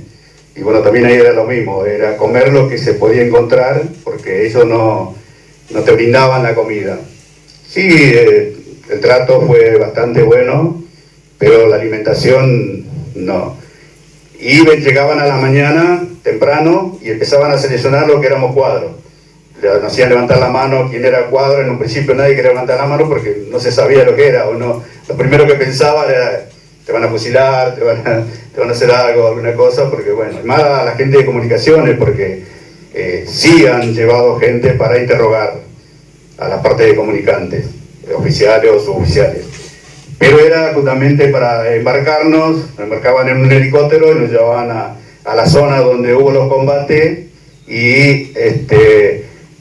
Speaker 6: Y bueno, también ahí era lo mismo, era comer lo que se podía encontrar, porque ellos no te brindaban la comida. Sí, el trato fue bastante bueno, pero la alimentación no. Y llegaban a la mañana temprano y empezaban a seleccionar lo que éramos cuadros. Nos hacían levantar la mano quién era cuadro. En un principio nadie quería levantar la mano porque no se sabía lo que era. Uno, lo primero que pensaba era: te van a fusilar, te van a hacer algo, alguna cosa, porque bueno, más a la gente de comunicaciones, porque sí han llevado gente para interrogar a la parte de comunicantes, oficiales o suboficiales. Pero era justamente para embarcarnos, nos embarcaban en un helicóptero y nos llevaban a la zona donde hubo los combates, y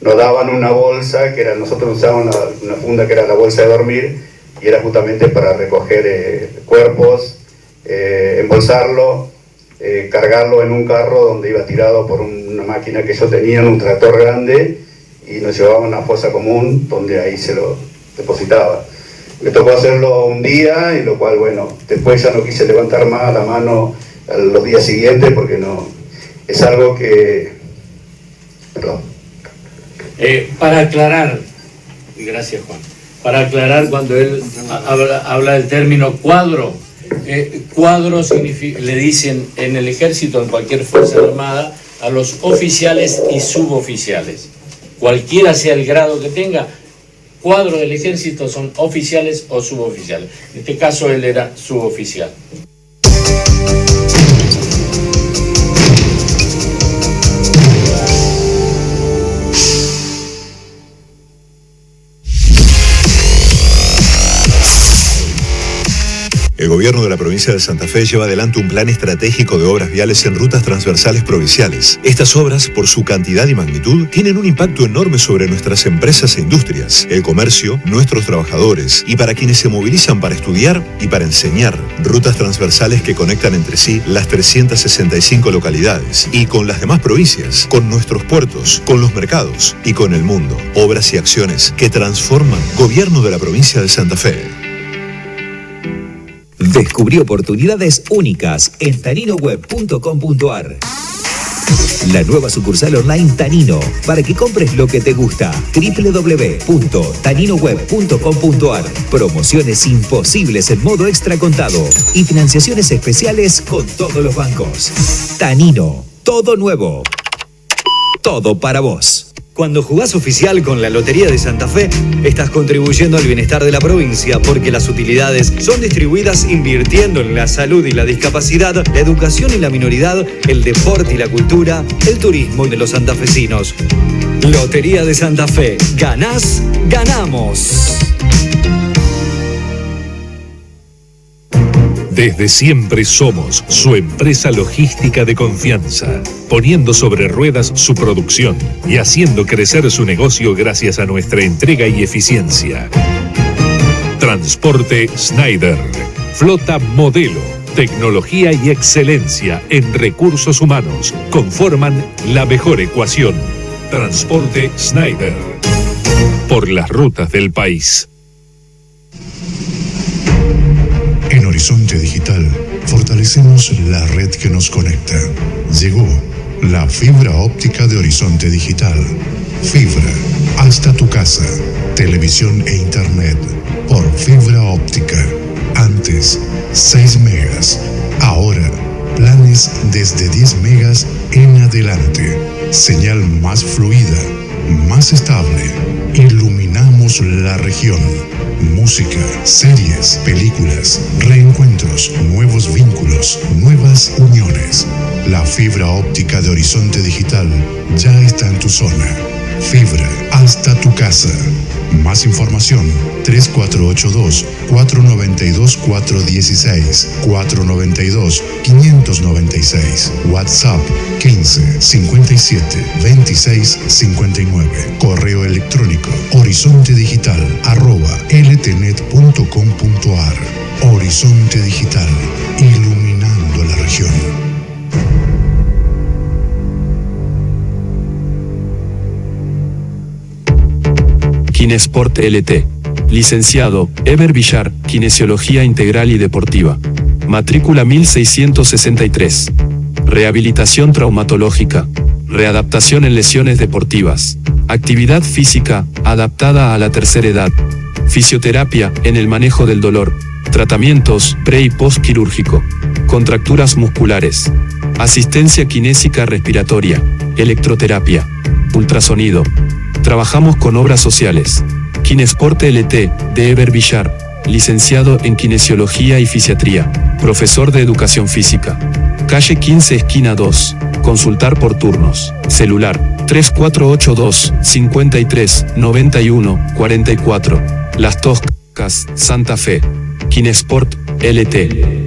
Speaker 6: nos daban una bolsa, que era, nosotros usábamos una funda que era la bolsa de dormir, y era justamente para recoger cuerpos, embolsarlo, cargarlo en un carro donde iba tirado por una máquina que ellos tenían, un tractor grande, y nos llevaban a una fosa común donde ahí se lo depositaba. Me tocó hacerlo un día, y lo cual, bueno, después ya no quise levantar más la mano a los días siguientes, porque no, es algo que... Perdón.
Speaker 7: Para aclarar, gracias Juan, para aclarar, cuando él habla del término cuadro, cuadro significa, le dicen en el ejército, en cualquier fuerza armada, a los oficiales y suboficiales. Cualquiera sea el grado que tenga, cuadro del ejército son oficiales o suboficiales. En este caso él era suboficial.
Speaker 8: El gobierno de la provincia de Santa Fe lleva adelante un plan estratégico de obras viales en rutas transversales provinciales. Estas obras, por su cantidad y magnitud, tienen un impacto enorme sobre nuestras empresas e industrias, el comercio, nuestros trabajadores y para quienes se movilizan para estudiar y para enseñar. Rutas transversales que conectan entre sí las 365 localidades y con las demás provincias, con nuestros puertos, con los mercados y con el mundo. Obras y acciones que transforman. Gobierno de la provincia de Santa Fe.
Speaker 9: Descubrí oportunidades únicas en taninoweb.com.ar. La nueva sucursal online Tanino, para que compres lo que te gusta. www.taninoweb.com.ar. Promociones imposibles en modo extra contado y financiaciones especiales con todos los bancos. Tanino, todo nuevo. Todo para vos. Cuando jugás oficial con la Lotería de Santa Fe, estás contribuyendo al bienestar de la provincia, porque las utilidades son distribuidas invirtiendo en la salud y la discapacidad, la educación y la minoridad, el deporte y la cultura, el turismo de los santafesinos. Lotería de Santa Fe. Ganás, ganamos.
Speaker 10: Desde siempre somos su empresa logística de confianza, poniendo sobre ruedas su producción y haciendo crecer su negocio gracias a nuestra entrega y eficiencia. Transporte Schneider, flota modelo, tecnología y excelencia en recursos humanos conforman la mejor ecuación. Transporte Schneider, por las rutas del país.
Speaker 11: En Horizonte Digital fortalecemos la red que nos conecta. Llegó la fibra óptica de Horizonte Digital. Fibra hasta tu casa. Televisión e internet por fibra óptica. Antes 6 megas, ahora Planes desde 10 megas en adelante. Señal más fluida, más estable. Iluminamos la región. Música, series, películas, reencuentros, nuevos vínculos, nuevas uniones. La fibra óptica de Horizonte Digital ya está en tu zona. Fibra hasta tu casa. Más información 3482-492-416, 492-596, WhatsApp 15 57 26 59, correo electrónico horizontedigital@ltnet.com.ar. Horizonte Digital, iluminando la región.
Speaker 12: Kinesport LT. Licenciado, Eber Villar, Kinesiología Integral y Deportiva. Matrícula 1663. Rehabilitación traumatológica. Readaptación en lesiones deportivas. Actividad física, adaptada a la tercera edad. Fisioterapia, en el manejo del dolor. Tratamientos, pre y post quirúrgico. Contracturas musculares. Asistencia kinésica respiratoria. Electroterapia. Ultrasonido. Trabajamos con obras sociales. Kinesport LT, de Eber Villar, licenciado en Kinesiología y Fisiatría, profesor de Educación Física. Calle 15 esquina 2, consultar por turnos. Celular, 3482 53 91 44. Las Toscas, Santa Fe. Kinesport LT.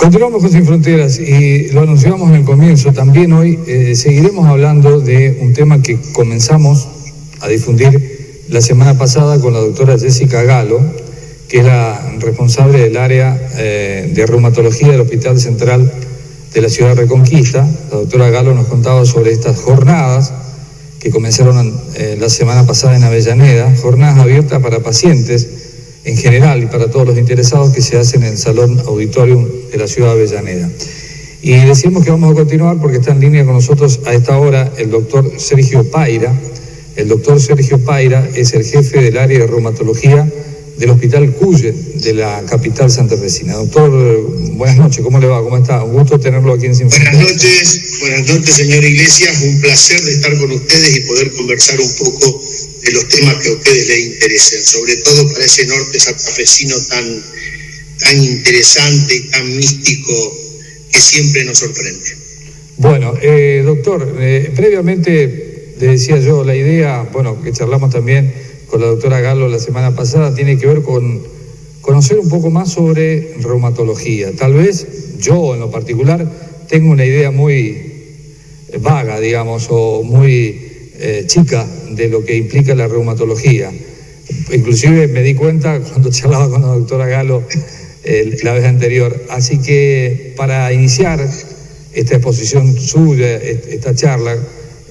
Speaker 1: Continuamos con Sin Fronteras y lo anunciamos en el comienzo. También hoy seguiremos hablando de un tema que comenzamos a difundir la semana pasada con la doctora Jessica Galo, que es la responsable del área de reumatología del Hospital Central de la Ciudad de Reconquista. La doctora Galo nos contaba sobre estas jornadas que comenzaron la semana pasada en Avellaneda, jornadas abiertas para pacientes en general y para todos los interesados, que se hacen en el Salón Auditorium de la Ciudad de Avellaneda. Y decimos que vamos a continuar porque está en línea con nosotros a esta hora el doctor Sergio Paira. El doctor Sergio Paira es el jefe del área de reumatología del Hospital Cuye de la capital santafesina. Doctor, buenas noches, ¿cómo le va? ¿Cómo está? Un gusto tenerlo aquí en Sin Fronteras.
Speaker 13: Buenas noches, señor Iglesias. Un placer de estar con ustedes y poder conversar un poco de los temas que a ustedes les interesen, sobre todo para ese norte santafesino tan interesante y tan místico que siempre nos sorprende.
Speaker 1: Bueno, doctor, previamente le decía yo, la idea, bueno, que charlamos también con la doctora Galo la semana pasada, tiene que ver con conocer un poco más sobre reumatología. Tal vez yo, en lo particular, tengo una idea muy vaga, digamos, o muy chica de lo que implica la reumatología. Inclusive me di cuenta cuando charlaba con la doctora Galo la vez anterior. Así que para iniciar esta exposición suya, esta charla,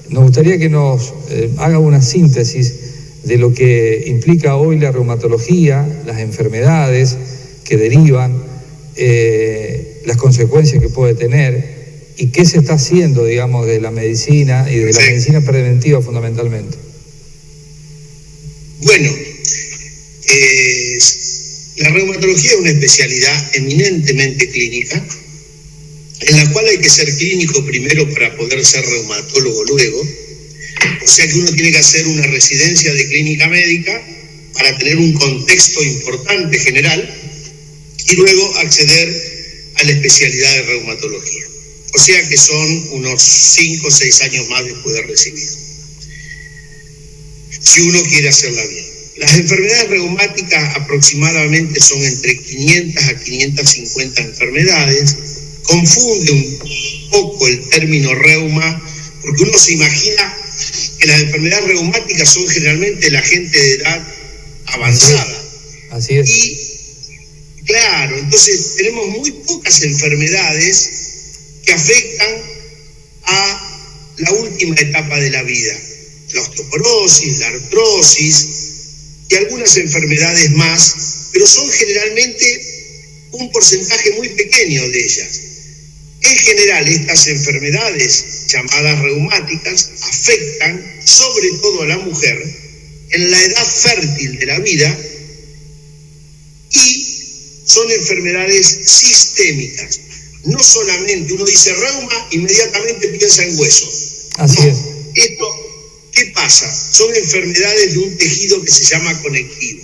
Speaker 1: nos gustaría que nos haga una síntesis de lo que implica hoy la reumatología, las enfermedades que derivan, las consecuencias que puede tener y qué se está haciendo, digamos, de la medicina y de la medicina preventiva fundamentalmente.
Speaker 13: Bueno, la reumatología es una especialidad eminentemente clínica, en la cual hay que ser clínico primero para poder ser reumatólogo luego. O sea que uno tiene que hacer una residencia de clínica médica para tener un contexto importante general y luego acceder a la especialidad de reumatología. O sea que son unos 5 o 6 años más después de recibido, si uno quiere hacerla bien. Las enfermedades reumáticas aproximadamente son entre 500 a 550 enfermedades. Confunde un poco el término reuma, porque uno se imagina que las enfermedades reumáticas son generalmente la gente de edad avanzada.
Speaker 1: Así es.
Speaker 13: Y, claro, entonces tenemos muy pocas enfermedades que afectan a la última etapa de la vida. La osteoporosis, la artrosis y algunas enfermedades más, pero son generalmente un porcentaje muy pequeño de ellas. En general, estas enfermedades llamadas reumáticas afectan sobre todo a la mujer en la edad fértil de la vida y son enfermedades sistémicas. No solamente uno dice reuma, inmediatamente piensa en hueso.
Speaker 1: Así es.
Speaker 13: ¿Qué pasa? Son enfermedades de un tejido que se llama conectivo.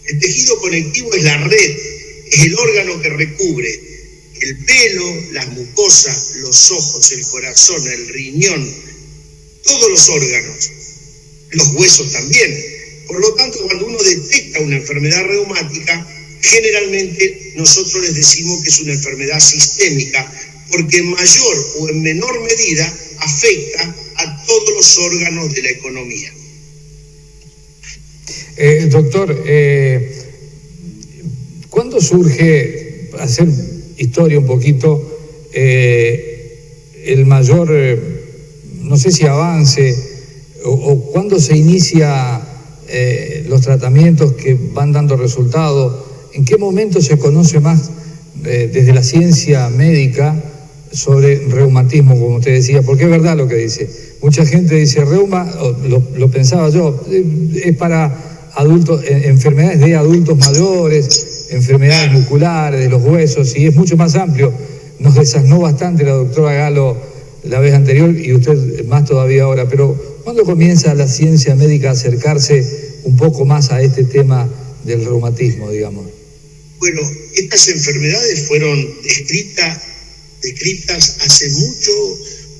Speaker 13: El tejido conectivo es la red, es el órgano que recubre el pelo, las mucosas, los ojos, el corazón, el riñón, todos los órganos, los huesos también. Por lo tanto, cuando uno detecta una enfermedad reumática, generalmente nosotros les decimos que es una enfermedad sistémica, porque en mayor o en menor medida afecta a todos los órganos de la economía.
Speaker 1: Doctor, ¿cuándo surge, hacer historia un poquito, el mayor, no sé si avance, o cuándo se inicia los tratamientos que van dando resultados? ¿En qué momento se conoce más desde la ciencia médica sobre reumatismo, como usted decía? Porque es verdad lo que dice. Mucha gente dice reuma, lo pensaba yo, es para adultos, enfermedades de adultos mayores, enfermedades musculares, de los huesos, y es mucho más amplio. Nos desasnó bastante la doctora Galo la vez anterior y usted más todavía ahora, pero ¿cuándo comienza la ciencia médica a acercarse un poco más a este tema del reumatismo, digamos?
Speaker 13: Bueno, estas enfermedades fueron descritas hace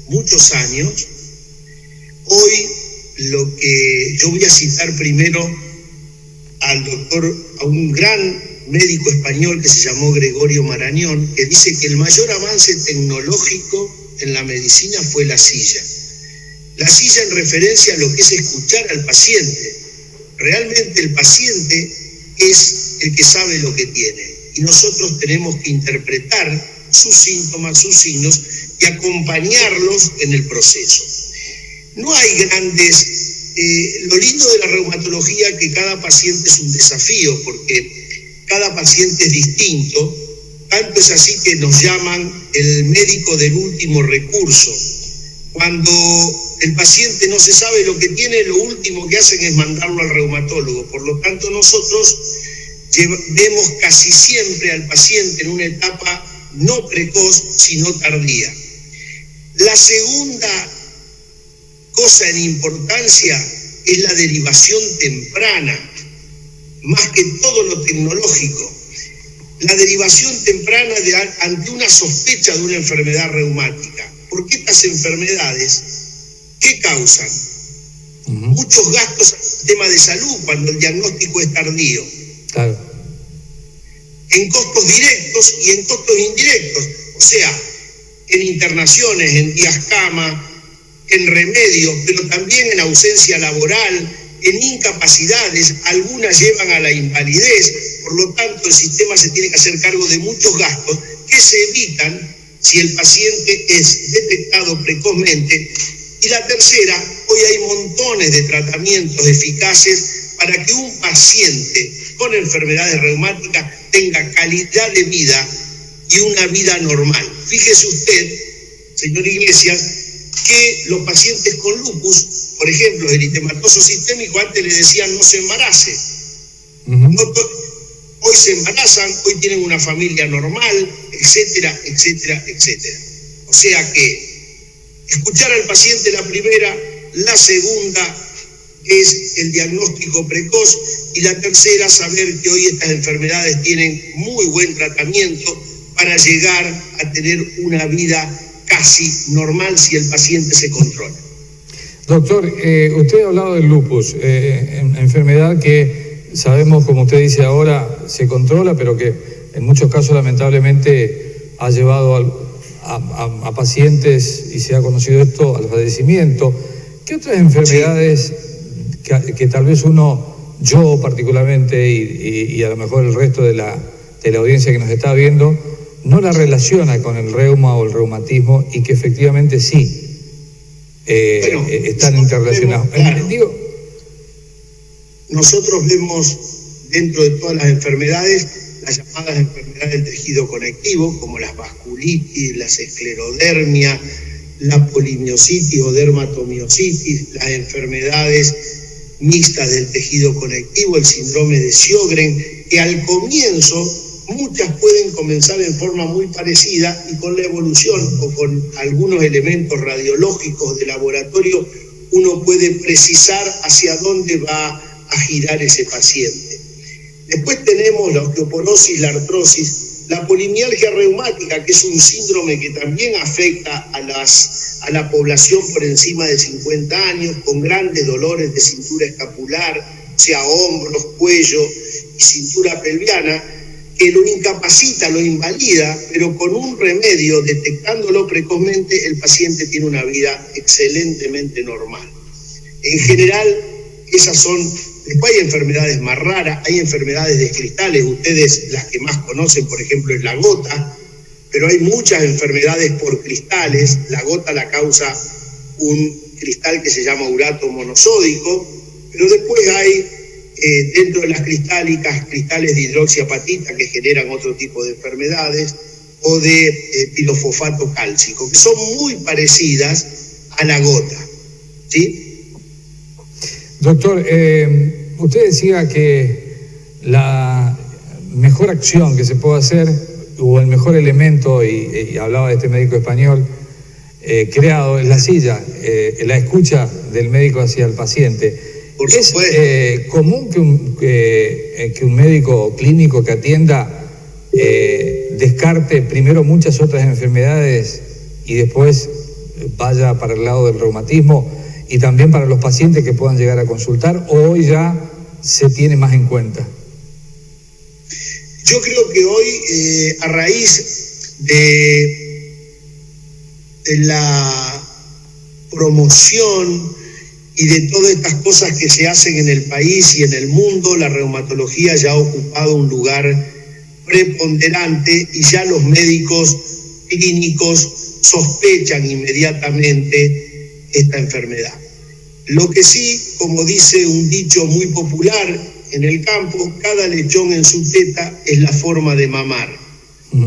Speaker 13: muchos años. Hoy lo que yo voy a citar primero a un gran médico español que se llamó Gregorio Marañón, que dice que el mayor avance tecnológico en la medicina fue la silla. La silla en referencia a lo que es escuchar al paciente. Realmente el paciente es el que sabe lo que tiene y nosotros tenemos que interpretar sus síntomas, sus signos y acompañarlos en el proceso. No hay grandes... lo lindo de la reumatología es que cada paciente es un desafío porque cada paciente es distinto, tanto es así que nos llaman el médico del último recurso. Cuando el paciente no se sabe lo que tiene, lo último que hacen es mandarlo al reumatólogo. Por lo tanto, nosotros vemos casi siempre al paciente en una etapa no precoz, sino tardía. La segunda cosa en importancia es la derivación temprana, más que todo lo tecnológico. La derivación temprana ante una sospecha de una enfermedad reumática. Porque estas enfermedades, ¿qué causan? Muchos gastos al sistema de salud cuando el diagnóstico es tardío.
Speaker 1: Claro.
Speaker 13: En costos directos y en costos indirectos. O sea, en internaciones, en días cama, en remedios, pero también en ausencia laboral, en incapacidades, algunas llevan a la invalidez. Por lo tanto, el sistema se tiene que hacer cargo de muchos gastos que se evitan si el paciente es detectado precozmente. Y la tercera, hoy hay montones de tratamientos eficaces para que un paciente con enfermedades reumáticas tenga calidad de vida y una vida normal. Fíjese usted, señor Iglesias, que los pacientes con lupus, por ejemplo, eritematoso sistémico, antes le decían no se embarace. Hoy se embarazan, hoy tienen una familia normal, etcétera, etcétera, etcétera. O sea que escuchar al paciente la primera, la segunda es el diagnóstico precoz y la tercera saber que hoy estas enfermedades tienen muy buen tratamiento para llegar a tener una vida casi normal si el paciente se controla.
Speaker 1: Doctor, usted ha hablado del lupus, enfermedad que sabemos, como usted dice ahora, se controla, pero que en muchos casos lamentablemente ha llevado a pacientes, y se ha conocido esto, al fallecimiento. ¿Qué otras enfermedades que tal vez yo particularmente, y a lo mejor el resto de la audiencia que nos está viendo, no la relaciona con el reuma o el reumatismo y que efectivamente sí están interrelacionados?
Speaker 13: Nosotros vemos dentro de todas las enfermedades las llamadas enfermedades del tejido conectivo, como las vasculitis, las esclerodermia, la polimiositis o dermatomiositis, las enfermedades mixtas del tejido conectivo, el síndrome de Sjögren, que al comienzo muchas pueden comenzar en forma muy parecida y con la evolución o con algunos elementos radiológicos de laboratorio uno puede precisar hacia dónde va a girar ese paciente. Después tenemos la osteoporosis, la artrosis, la polimialgia reumática, que es un síndrome que también afecta a la población por encima de 50 años, con grandes dolores de cintura escapular, sea hombros, cuello y cintura pelviana, que lo incapacita, lo invalida, pero con un remedio, detectándolo precozmente, el paciente tiene una vida excelentemente normal. En general, esas son... Después hay enfermedades más raras, hay enfermedades de cristales, ustedes las que más conocen, por ejemplo, es la gota, pero hay muchas enfermedades por cristales. La gota la causa un cristal que se llama urato monosódico, pero después hay dentro de las cristálicas cristales de hidroxiapatita que generan otro tipo de enfermedades, o de pilofosfato cálcico, que son muy parecidas a la gota, ¿sí?
Speaker 1: Doctor, usted decía que la mejor acción que se puede hacer, o el mejor elemento, y hablaba de este médico español, creado en la silla, la escucha del médico hacia el paciente. ¿Es común que un médico clínico que atienda descarte primero muchas otras enfermedades y después vaya para el lado del reumatismo, y también para los pacientes que puedan llegar a consultar, o hoy ya se tiene más en cuenta?
Speaker 13: Yo creo que hoy, a raíz de la promoción y de todas estas cosas que se hacen en el país y en el mundo, la reumatología ya ha ocupado un lugar preponderante y ya los médicos clínicos sospechan inmediatamente esta enfermedad. Lo que sí, como dice un dicho muy popular en el campo, cada lechón en su teta es la forma de mamar.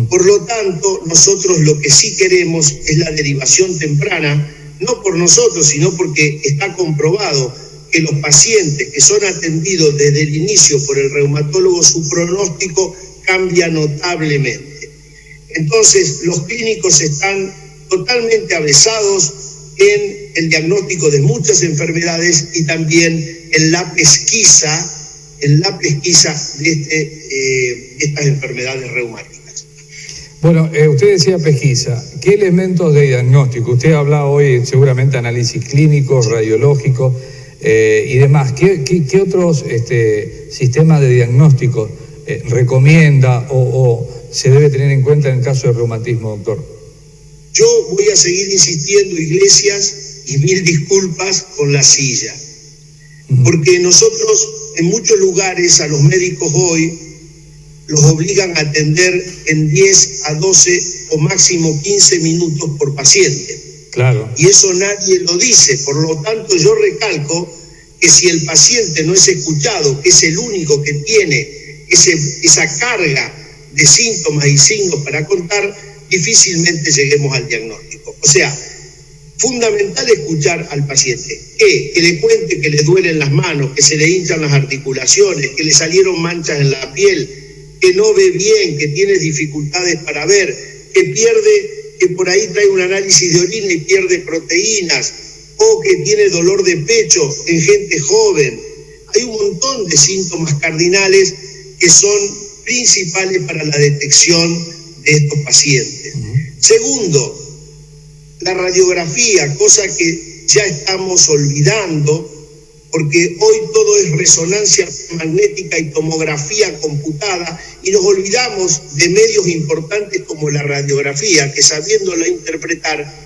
Speaker 13: Por lo tanto, nosotros lo que sí queremos es la derivación temprana, no por nosotros, sino porque está comprobado que los pacientes que son atendidos desde el inicio por el reumatólogo, su pronóstico cambia notablemente. Entonces, los clínicos están totalmente avesados en el diagnóstico de muchas enfermedades y también en la pesquisa de estas enfermedades reumáticas.
Speaker 1: Bueno, usted decía pesquisa. ¿Qué elementos de diagnóstico? Usted ha hablado hoy seguramente análisis clínicos, radiológicos y demás. ¿Qué otros sistemas de diagnóstico recomienda o se debe tener en cuenta en el caso de reumatismo, doctor?
Speaker 13: Yo voy a seguir insistiendo, Iglesias, y mil disculpas con la silla. Porque nosotros, en muchos lugares, a los médicos hoy los obligan a atender en 10 a 12 o máximo 15 minutos por paciente.
Speaker 1: Claro.
Speaker 13: Y eso nadie lo dice. Por lo tanto, yo recalco que si el paciente no es escuchado, que es el único que tiene esa carga de síntomas y signos para contar, difícilmente lleguemos al diagnóstico. O sea, fundamental escuchar al paciente, que le cuente que le duelen las manos, que se le hinchan las articulaciones, que le salieron manchas en la piel, que no ve bien, que tiene dificultades para ver, que por ahí trae un análisis de orina y pierde proteínas, o que tiene dolor de pecho en gente joven. Hay un montón de síntomas cardinales que son principales para la detección de estos pacientes. Segundo, la radiografía, cosa que ya estamos olvidando, porque hoy todo es resonancia magnética y tomografía computada, y nos olvidamos de medios importantes como la radiografía, que sabiéndola interpretar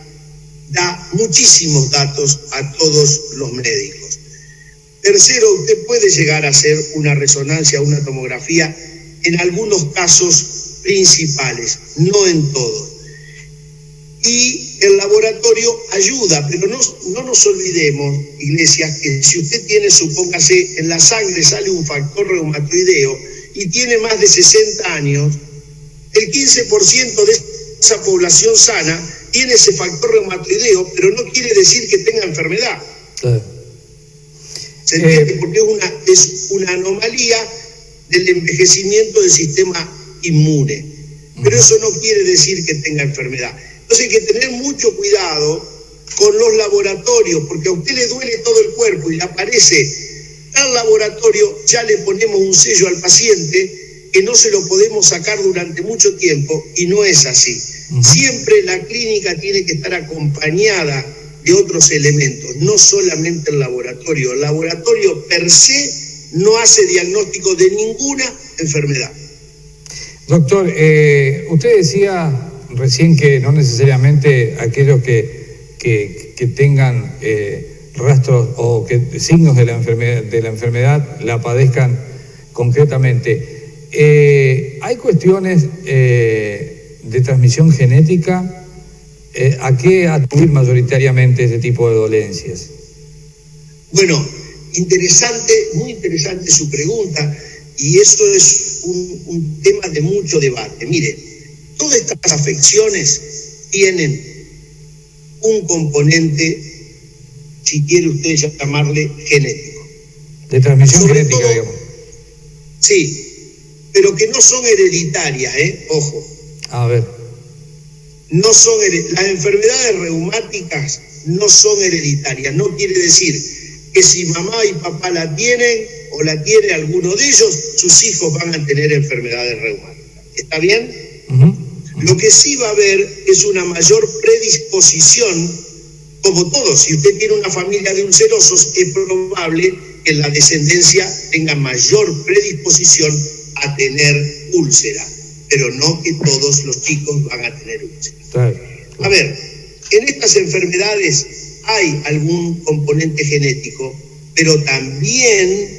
Speaker 13: da muchísimos datos a todos los médicos. Tercero, usted puede llegar a hacer una resonancia, una tomografía en algunos casos principales, no en todos. Y el laboratorio ayuda, pero no nos olvidemos, Iglesias, que si usted tiene, supóngase, en la sangre sale un factor reumatoideo y tiene más de 60 años, el 15% de esa población sana tiene ese factor reumatoideo, pero no quiere decir que tenga enfermedad. ¿Se entiende? Porque es una anomalía del envejecimiento del sistema inmune. Pero eso no quiere decir que tenga enfermedad. Entonces hay que tener mucho cuidado con los laboratorios, porque a usted le duele todo el cuerpo y le aparece al laboratorio, ya le ponemos un sello al paciente que no se lo podemos sacar durante mucho tiempo, y no es así. Siempre la clínica tiene que estar acompañada de otros elementos, no solamente el laboratorio. El laboratorio per se no hace diagnóstico de ninguna enfermedad.
Speaker 1: Doctor, usted decía recién que no necesariamente aquellos que tengan rastros o que signos de la enfermedad la padezcan concretamente. ¿Hay cuestiones de transmisión genética? ¿A qué atribuir mayoritariamente este tipo de dolencias?
Speaker 13: Bueno, muy interesante su pregunta, y eso es un tema de mucho debate. Mire, todas estas afecciones tienen un componente, si quiere usted llamarle, genético.
Speaker 1: De transmisión genética, todo, digamos.
Speaker 13: Sí, pero que no son hereditarias, ojo.
Speaker 1: A ver.
Speaker 13: Las enfermedades reumáticas no son hereditarias. No quiere decir que si mamá y papá la tienen o la tiene alguno de ellos, sus hijos van a tener enfermedades reumáticas. ¿Está bien? Lo que sí va a haber es una mayor predisposición, como todo. Si usted tiene una familia de ulcerosos, es probable que en la descendencia tenga mayor predisposición a tener úlcera, pero no que todos los chicos van a tener úlcera. A ver, en estas enfermedades hay algún componente genético, pero también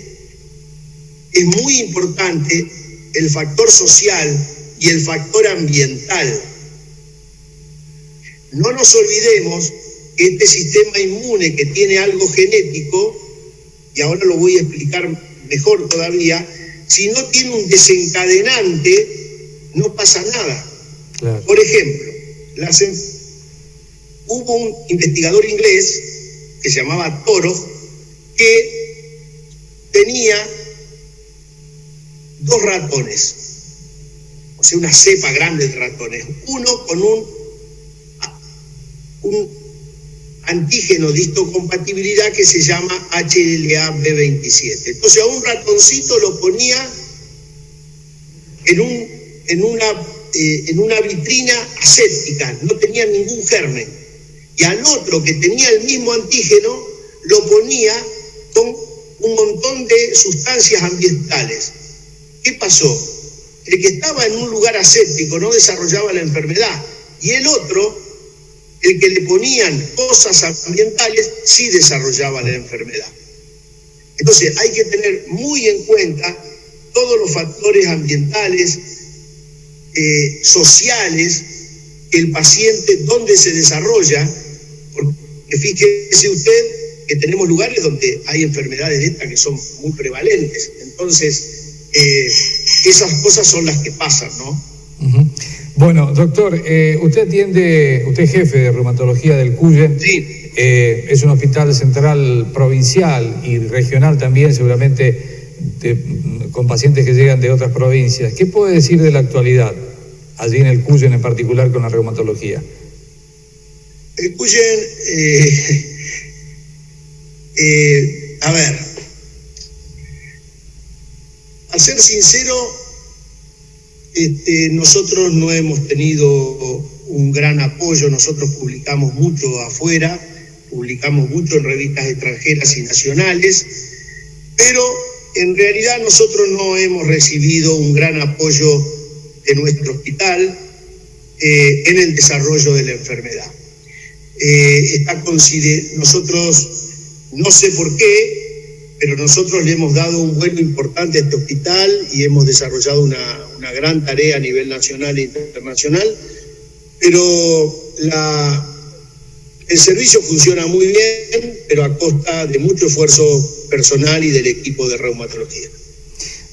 Speaker 13: es muy importante el factor social y el factor ambiental. No nos olvidemos que este sistema inmune, que tiene algo genético, y ahora lo voy a explicar mejor todavía, si no tiene un desencadenante, no pasa nada. Claro. Por ejemplo, hubo un investigador inglés que se llamaba Toro, que tenía 2 ratones, o sea, una cepa grande de ratones, uno con un antígeno de histocompatibilidad que se llama HLA-B27. Entonces a un ratoncito lo ponía en una vitrina aséptica, no tenía ningún germen, y al otro que tenía el mismo antígeno lo ponía con un montón de sustancias ambientales. ¿Qué pasó? El que estaba en un lugar aséptico no desarrollaba la enfermedad, y el otro, el que le ponían cosas ambientales, sí desarrollaba la enfermedad. Entonces hay que tener muy en cuenta todos los factores ambientales, sociales, el paciente, dónde se desarrolla, porque fíjese usted que tenemos lugares donde hay enfermedades de estas que son muy prevalentes. Entonces, esas cosas son las que pasan, ¿no?
Speaker 1: Bueno, doctor, usted es jefe de reumatología del Cuyen.
Speaker 13: Sí.
Speaker 1: Es un hospital central provincial y regional también, seguramente con pacientes que llegan de otras provincias. ¿Qué puede decir de la actualidad allí en el Cuyen, en particular con la reumatología?
Speaker 13: El Cuyen, a ver, al ser sincero, nosotros no hemos tenido un gran apoyo. Nosotros publicamos mucho afuera, publicamos mucho en revistas extranjeras y nacionales, pero en realidad nosotros no hemos recibido un gran apoyo de nuestro hospital en el desarrollo de la enfermedad. Nosotros, no sé por qué, pero nosotros le hemos dado un vuelo importante a este hospital y hemos desarrollado una gran tarea a nivel nacional e internacional, pero el servicio funciona muy bien, pero a costa de mucho esfuerzo personal y del equipo de reumatología.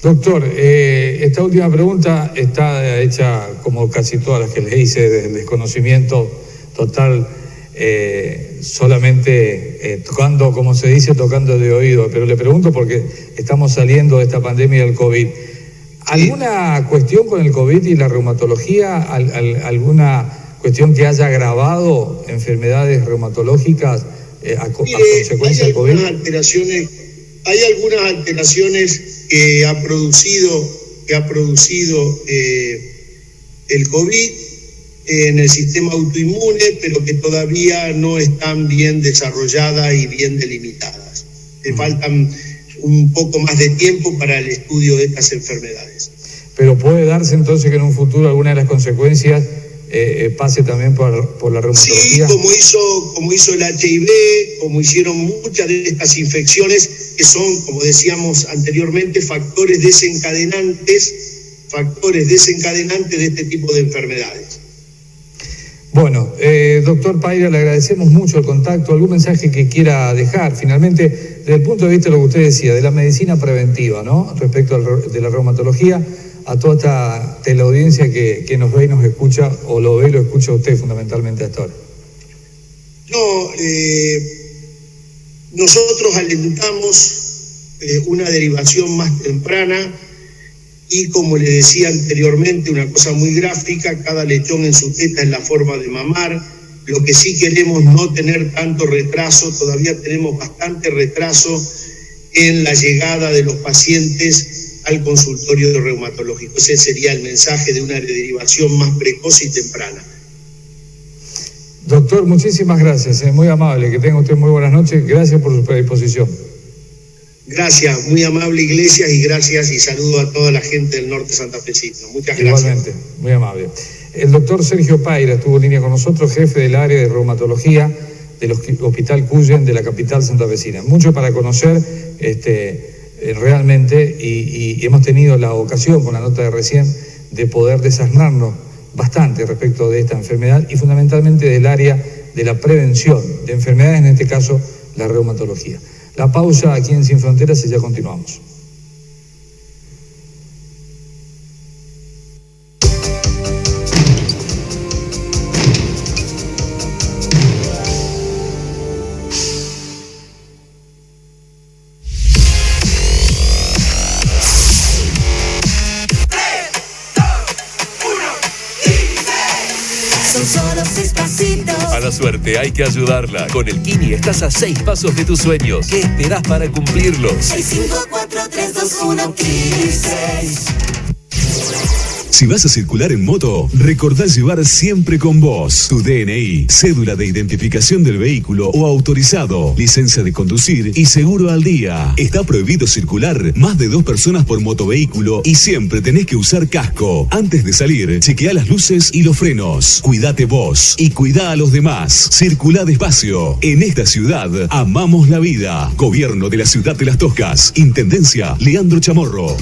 Speaker 1: Doctor, esta última pregunta está hecha, como casi todas las que le hice, del desconocimiento total, solamente tocando, como se dice, tocando de oído. Pero le pregunto porque estamos saliendo de esta pandemia del COVID. ¿Alguna cuestión con el COVID y la reumatología? ¿Alguna cuestión que haya agravado enfermedades reumatológicas a consecuencia del COVID?
Speaker 13: Hay algunas alteraciones que ha producido el COVID en el sistema autoinmune, pero que todavía no están bien desarrolladas y bien delimitadas. Le faltan un poco más de tiempo para el estudio de estas enfermedades.
Speaker 1: Pero puede darse entonces que en un futuro alguna de las consecuencias pase también por la reumatología.
Speaker 13: Sí, como hizo el HIV, como hicieron muchas de estas infecciones que son, como decíamos anteriormente, factores desencadenantes de este tipo de enfermedades.
Speaker 1: Bueno, doctor Payra, le agradecemos mucho el contacto. ¿Algún mensaje que quiera dejar? Finalmente, desde el punto de vista de lo que usted decía, de la medicina preventiva, ¿no? Respecto de la reumatología, a toda esta teleaudiencia que nos ve y nos escucha, o lo ve y lo escucha usted fundamentalmente hasta ahora.
Speaker 13: No, nosotros alentamos una derivación más temprana y, como le decía anteriormente, una cosa muy gráfica: cada lechón en su teta es la forma de mamar. Lo que sí queremos no tener tanto retraso, todavía tenemos bastante retraso en la llegada de los pacientes al consultorio reumatológico. Ese sería el mensaje de una derivación más precoz y temprana.
Speaker 1: Doctor, muchísimas gracias, muy amable, que tenga usted muy buenas noches, gracias por su predisposición.
Speaker 13: Gracias, muy amable Iglesias, y gracias y saludo a toda la gente del norte santafesino. Muchas gracias.
Speaker 1: Igualmente, muy amable. El doctor Sergio Payra estuvo en línea con nosotros, jefe del área de reumatología del Hospital Cuyen de la capital santafesina. Mucho para conocer realmente, y hemos tenido la ocasión, con la nota de recién, de poder desasnarnos bastante respecto de esta enfermedad y fundamentalmente del área de la prevención de enfermedades, en este caso la reumatología. La pausa aquí en Sin Fronteras y ya continuamos.
Speaker 10: A la suerte hay que ayudarla. Con el Kini estás a 6 pasos de tus sueños. ¿Qué esperás para cumplirlos?
Speaker 14: 654-321 Kini 6.
Speaker 8: Si vas a circular en moto, recordá llevar siempre con vos tu DNI, cédula de identificación del vehículo o autorizado, licencia de conducir y seguro al día. Está prohibido circular más de 2 personas por motovehículo y siempre tenés que usar casco. Antes de salir, chequea las luces y los frenos. Cuídate vos y cuidá a los demás. Circulá despacio. En esta ciudad, amamos la vida. Gobierno de la Ciudad de Las Toscas. Intendencia Leandro Chamorro.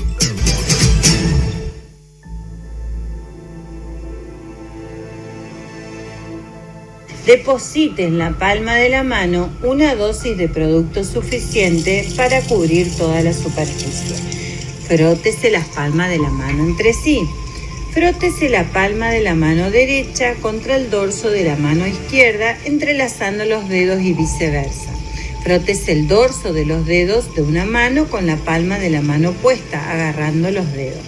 Speaker 15: Deposite en la palma de la mano una dosis de producto suficiente para cubrir toda la superficie. Frótese las palmas de la mano entre sí. Frótese la palma de la mano derecha contra el dorso de la mano izquierda, entrelazando los dedos y viceversa. Frótese el dorso de los dedos de una mano con la palma de la mano opuesta, agarrando los dedos.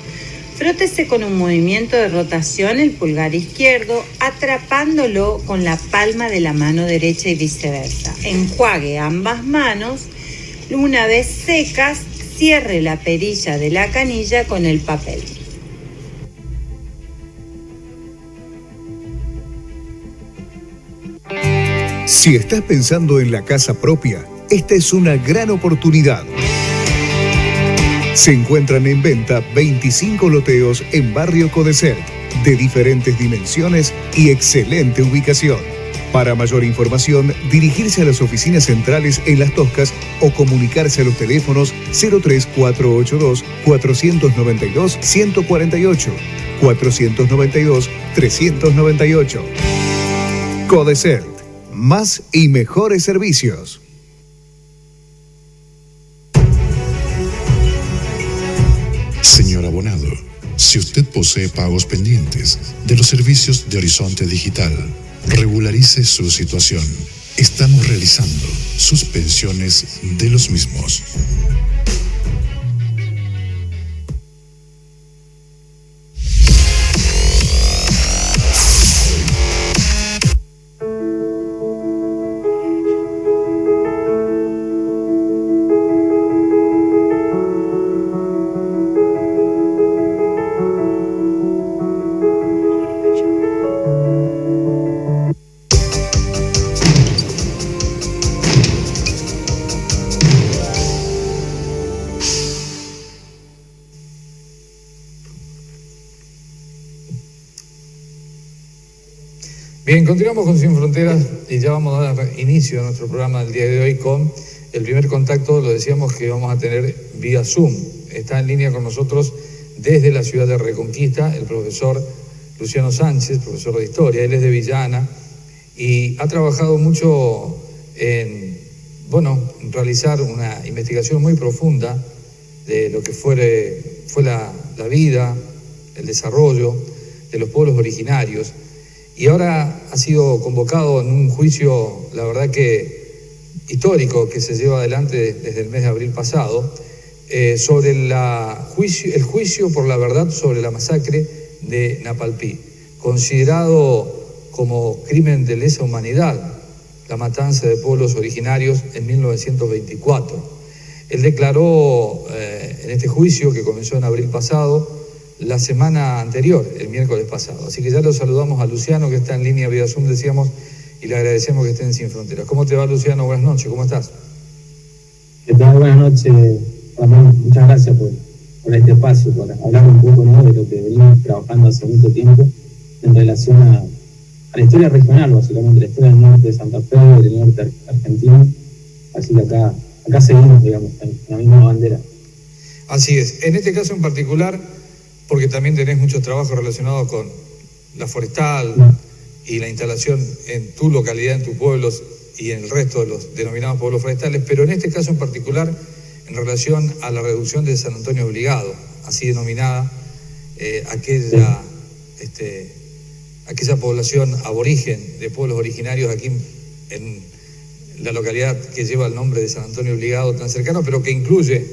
Speaker 15: Frótese con un movimiento de rotación el pulgar izquierdo, atrapándolo con la palma de la mano derecha y viceversa. Enjuague ambas manos. Una vez secas, cierre la perilla de la canilla con el papel.
Speaker 16: Si estás pensando en la casa propia, esta es una gran oportunidad. Se encuentran en venta 25 loteos en Barrio Codesert, de diferentes dimensiones y excelente ubicación. Para mayor información, dirigirse a las oficinas centrales en Las Toscas o comunicarse a los teléfonos 03482 492 148, 492 398. Codesert, más y mejores servicios.
Speaker 11: Si usted posee pagos pendientes de los servicios de Horizonte Digital, regularice su situación. Estamos realizando suspensiones de los mismos.
Speaker 1: Bien, continuamos con Sin Fronteras y ya vamos a dar inicio a nuestro programa del día de hoy con el primer contacto, lo decíamos que vamos a tener vía Zoom. Está en línea con nosotros desde la ciudad de Reconquista el profesor Luciano Sánchez, profesor de Historia. Él es de Villana y ha trabajado mucho en, realizar una investigación muy profunda de lo que fue la vida, el desarrollo de los pueblos originarios. Y ahora ha sido convocado en un juicio, la verdad que histórico, que se lleva adelante desde el mes de abril pasado, sobre el juicio por la verdad sobre la masacre de Napalpí, considerado como crimen de lesa humanidad, la matanza de pueblos originarios en 1924. Él declaró en este juicio, que comenzó en abril pasado, la semana anterior, el miércoles pasado. Así que ya lo saludamos a Luciano, que está en línea vía Zoom, decíamos, y le agradecemos que estén Sin Fronteras. ¿Cómo te va, Luciano? Buenas noches, ¿cómo estás?
Speaker 17: ¿Qué tal? Buenas noches, Ramón. Muchas gracias por este espacio, por hablar un poco, ¿no?, de lo que venimos trabajando hace mucho tiempo en relación a la historia regional, básicamente, la historia del norte de Santa Fe, del norte argentino. Así que acá seguimos, digamos, en la misma bandera.
Speaker 1: Así es. En este caso en particular, porque también tenés muchos trabajos relacionados con la forestal y la instalación en tu localidad, en tus pueblos y en el resto de los denominados pueblos forestales, pero en este caso en particular en relación a la reducción de San Antonio Obligado, así denominada, aquella población aborigen de pueblos originarios aquí en la localidad que lleva el nombre de San Antonio Obligado, tan cercano, pero que incluye,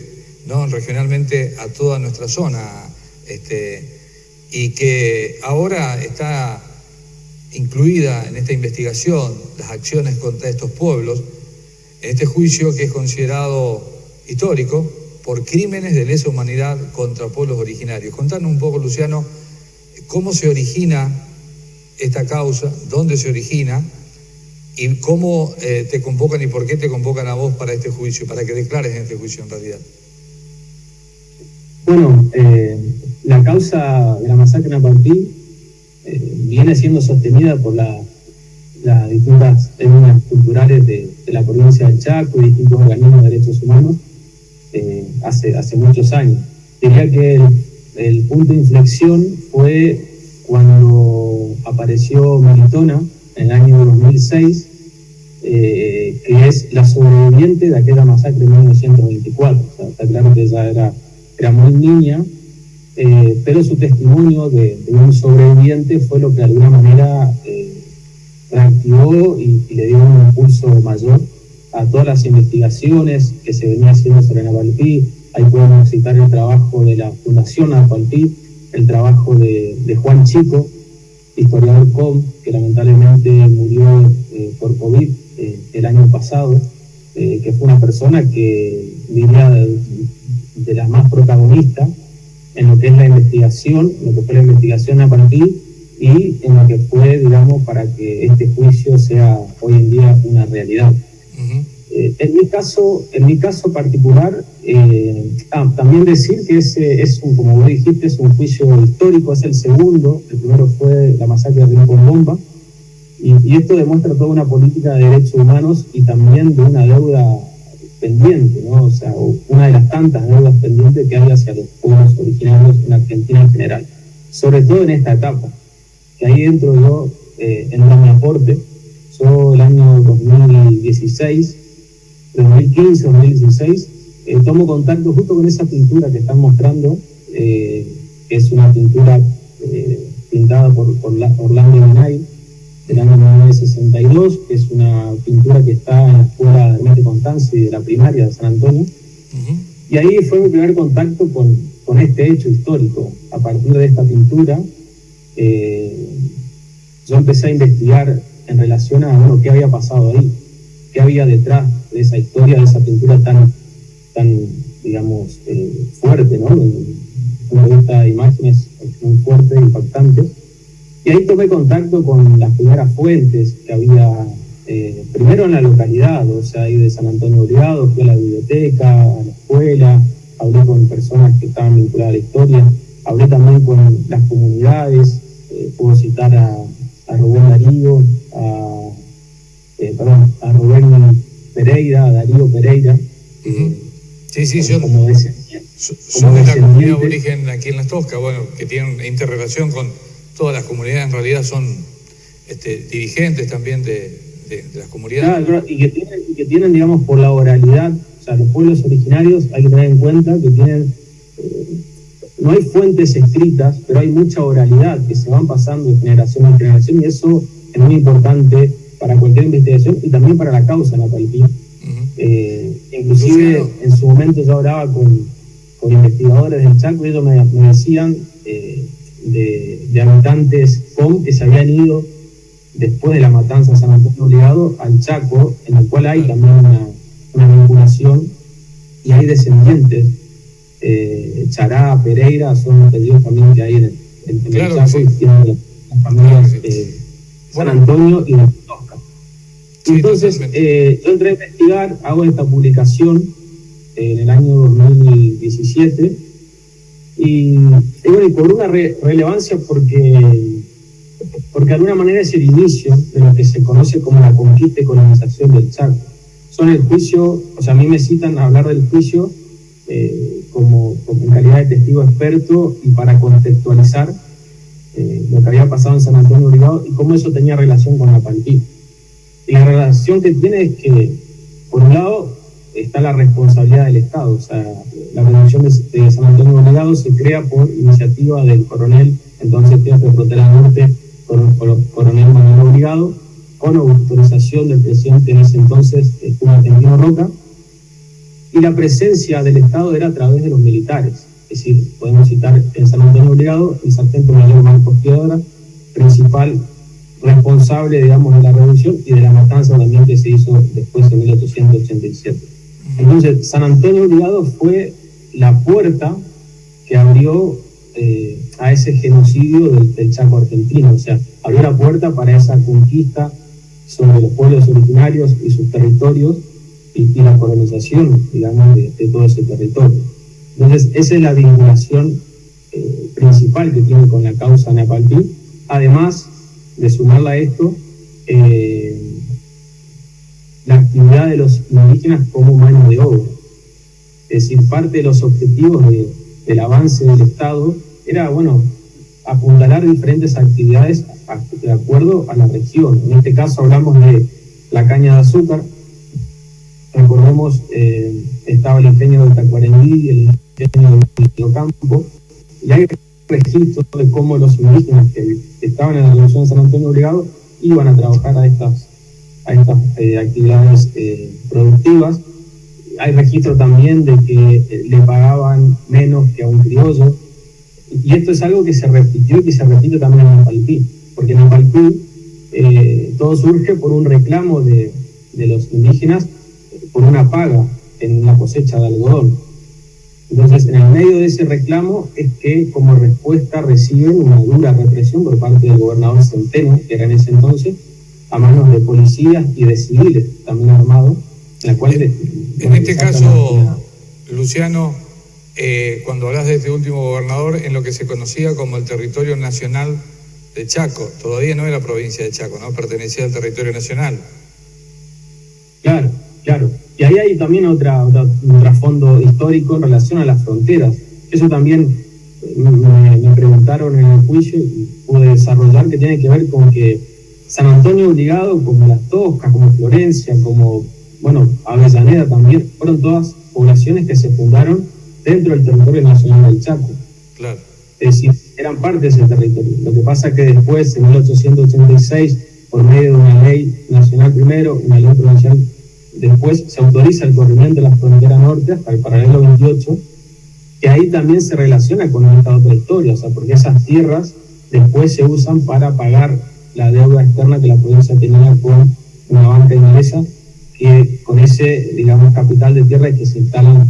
Speaker 1: ¿no?, regionalmente a toda nuestra zona, y que ahora está incluida en esta investigación las acciones contra estos pueblos, en este juicio que es considerado histórico por crímenes de lesa humanidad contra pueblos originarios. Contanos un poco, Luciano, cómo se origina esta causa, dónde se origina y cómo te convocan y por qué te convocan a vos para este juicio, para que declares en este juicio en realidad.
Speaker 17: Bueno, la causa de la masacre de Napalpí viene siendo sostenida por las distintas etnias culturales de la provincia del Chaco y distintos organismos de derechos humanos hace muchos años. Diría que el punto de inflexión fue cuando apareció Melitona en el año 2006, que es la sobreviviente de aquella masacre de 1924. O sea, está claro que ella era muy niña, pero su testimonio de un sobreviviente fue lo que de alguna manera reactivó y le dio un impulso mayor a todas las investigaciones que se venía haciendo sobre Napalpí. Ahí podemos citar el trabajo de la Fundación Napalpí, el trabajo de Juan Chico, historiador que lamentablemente murió por COVID el año pasado, que fue una persona que diría de las más protagonistas en lo que es la investigación, lo que fue la investigación Napalpí y en lo que fue, digamos, para que este juicio sea hoy en día una realidad. Uh-huh. En mi caso particular, también decir que como vos dijiste, es un juicio histórico, es el segundo. El primero fue la masacre de Rincón Bomba, y esto demuestra toda una política de derechos humanos y también de una deuda pendiente, ¿no? O sea, una de las tantas deudas pendientes que hay hacia los pueblos originarios en Argentina en general, sobre todo en esta etapa, que ahí entro yo en mi aporte. Yo el año 2016, 2015, 2016, tomo contacto justo con esa pintura que están mostrando, que es una pintura pintada por Orlando Minay, del año 1962, que es una pintura que está en la escuela de Hermete Constanzi de la primaria de San Antonio. Y ahí fue mi primer contacto con este hecho histórico. A partir de esta pintura, yo empecé a investigar en relación a qué había pasado ahí, qué había detrás de esa historia, de esa pintura tan digamos, fuerte, ¿no? Desde esta imagen es muy fuerte, impactante. Y ahí tomé contacto con las primeras fuentes que había, primero en la localidad, o sea, ahí de San Antonio Obligado, fui a la biblioteca, a la escuela, hablé con personas que estaban vinculadas a la historia, hablé también con las comunidades, puedo citar a Rubén Darío, a Rubén Pereira, a Darío Pereira.
Speaker 1: Sí, son de la comunidad aborigen aquí en Las Toscas, bueno, que tienen interrelación con todas las comunidades, en realidad son dirigentes también de las comunidades.
Speaker 17: Claro, y que tienen, digamos, por la oralidad, o sea, los pueblos originarios hay que tener en cuenta que tienen, no hay fuentes escritas, pero hay mucha oralidad que se van pasando de generación en generación, y eso es muy importante para cualquier investigación y también para la causa Napalpí. Inclusive en su momento yo hablaba con investigadores del Chaco y ellos me decían de habitantes que se habían ido después de la matanza de San Antonio Obligado al Chaco, en el cual hay también una vinculación y hay descendientes, Chará, Pereira, son apellidos también que hay en el Chaco, y tienen las familias San Antonio y de Tosca. Entonces, yo entré a investigar, hago esta publicación en el año 2017 y cobró una relevancia porque de alguna manera es el inicio de lo que se conoce como la conquista y colonización del Chaco. Son el juicio, o sea, a mí me citan a hablar del juicio como en calidad de testigo experto y para contextualizar lo que había pasado en San Antonio Obligado y cómo eso tenía relación con Napalpí. Y la relación que tiene es que, por un lado, está la responsabilidad del Estado. O sea, la Convención de San Antonio Obligado se crea por iniciativa del coronel, entonces jefe de Frontera Norte, coronel Manuel Obligado, con autorización del presidente en ese entonces, Julio Argentino Roca, y la presencia del Estado era a través de los militares. Es decir, podemos citar en San Antonio Obligado el sargento mayor Marcos Piedra, principal responsable, digamos, de la revolución y de la matanza también que se hizo después en 1887. Entonces, San Antonio Obligado fue la puerta que abrió a ese genocidio del Chaco argentino, o sea, abrió la puerta para esa conquista sobre los pueblos originarios y sus territorios y la colonización, digamos, de todo ese territorio. Entonces, esa es la vinculación principal que tiene con la causa Napalpí, además de sumarla a esto, la actividad de los indígenas como mano de obra. Es decir, parte de los objetivos del avance del Estado era, apuntalar diferentes actividades de acuerdo a la región. En este caso hablamos de la caña de azúcar. Recordemos, estaba el ingenio de Tacuarembí, el ingenio de Ocampo, y hay registros de cómo los indígenas que estaban en la Revolución de San Antonio Obligado iban a trabajar a estas actividades productivas. Hay registro también de que le pagaban menos que a un criollo, y esto es algo que se repitió y que se repite también en Napalpí, porque en Napalpí todo surge por un reclamo de los indígenas por una paga en una cosecha de algodón. Entonces, en el medio de ese reclamo es que como respuesta reciben una dura represión por parte del gobernador Centeno, que era en ese entonces, a manos de policías y de civiles también armados, en la cual...
Speaker 1: En este caso, Luciano, cuando hablas de este último gobernador, en lo que se conocía como el territorio nacional de Chaco, todavía no era provincia de Chaco, ¿no? Pertenecía al territorio nacional.
Speaker 17: Claro. Y ahí hay también un trasfondo histórico en relación a las fronteras. Eso también me preguntaron en el juicio y pude desarrollar, que tiene que ver con que San Antonio Obligado, como Las Toscas, como Florencia, como, Avellaneda también, fueron todas poblaciones que se fundaron dentro del territorio nacional del Chaco.
Speaker 1: Claro.
Speaker 17: es decir, eran parte de ese territorio. Lo que pasa es que después, en 1886, por medio de una ley nacional primero, una ley provincial después, se autoriza el corrimiento de la frontera norte hasta el paralelo 28, que ahí también se relaciona con esta otra historia, o sea, porque esas tierras después se usan para pagar la deuda externa que la provincia tenía con una banca inglesa, que con ese, digamos, capital de tierra es que se instalan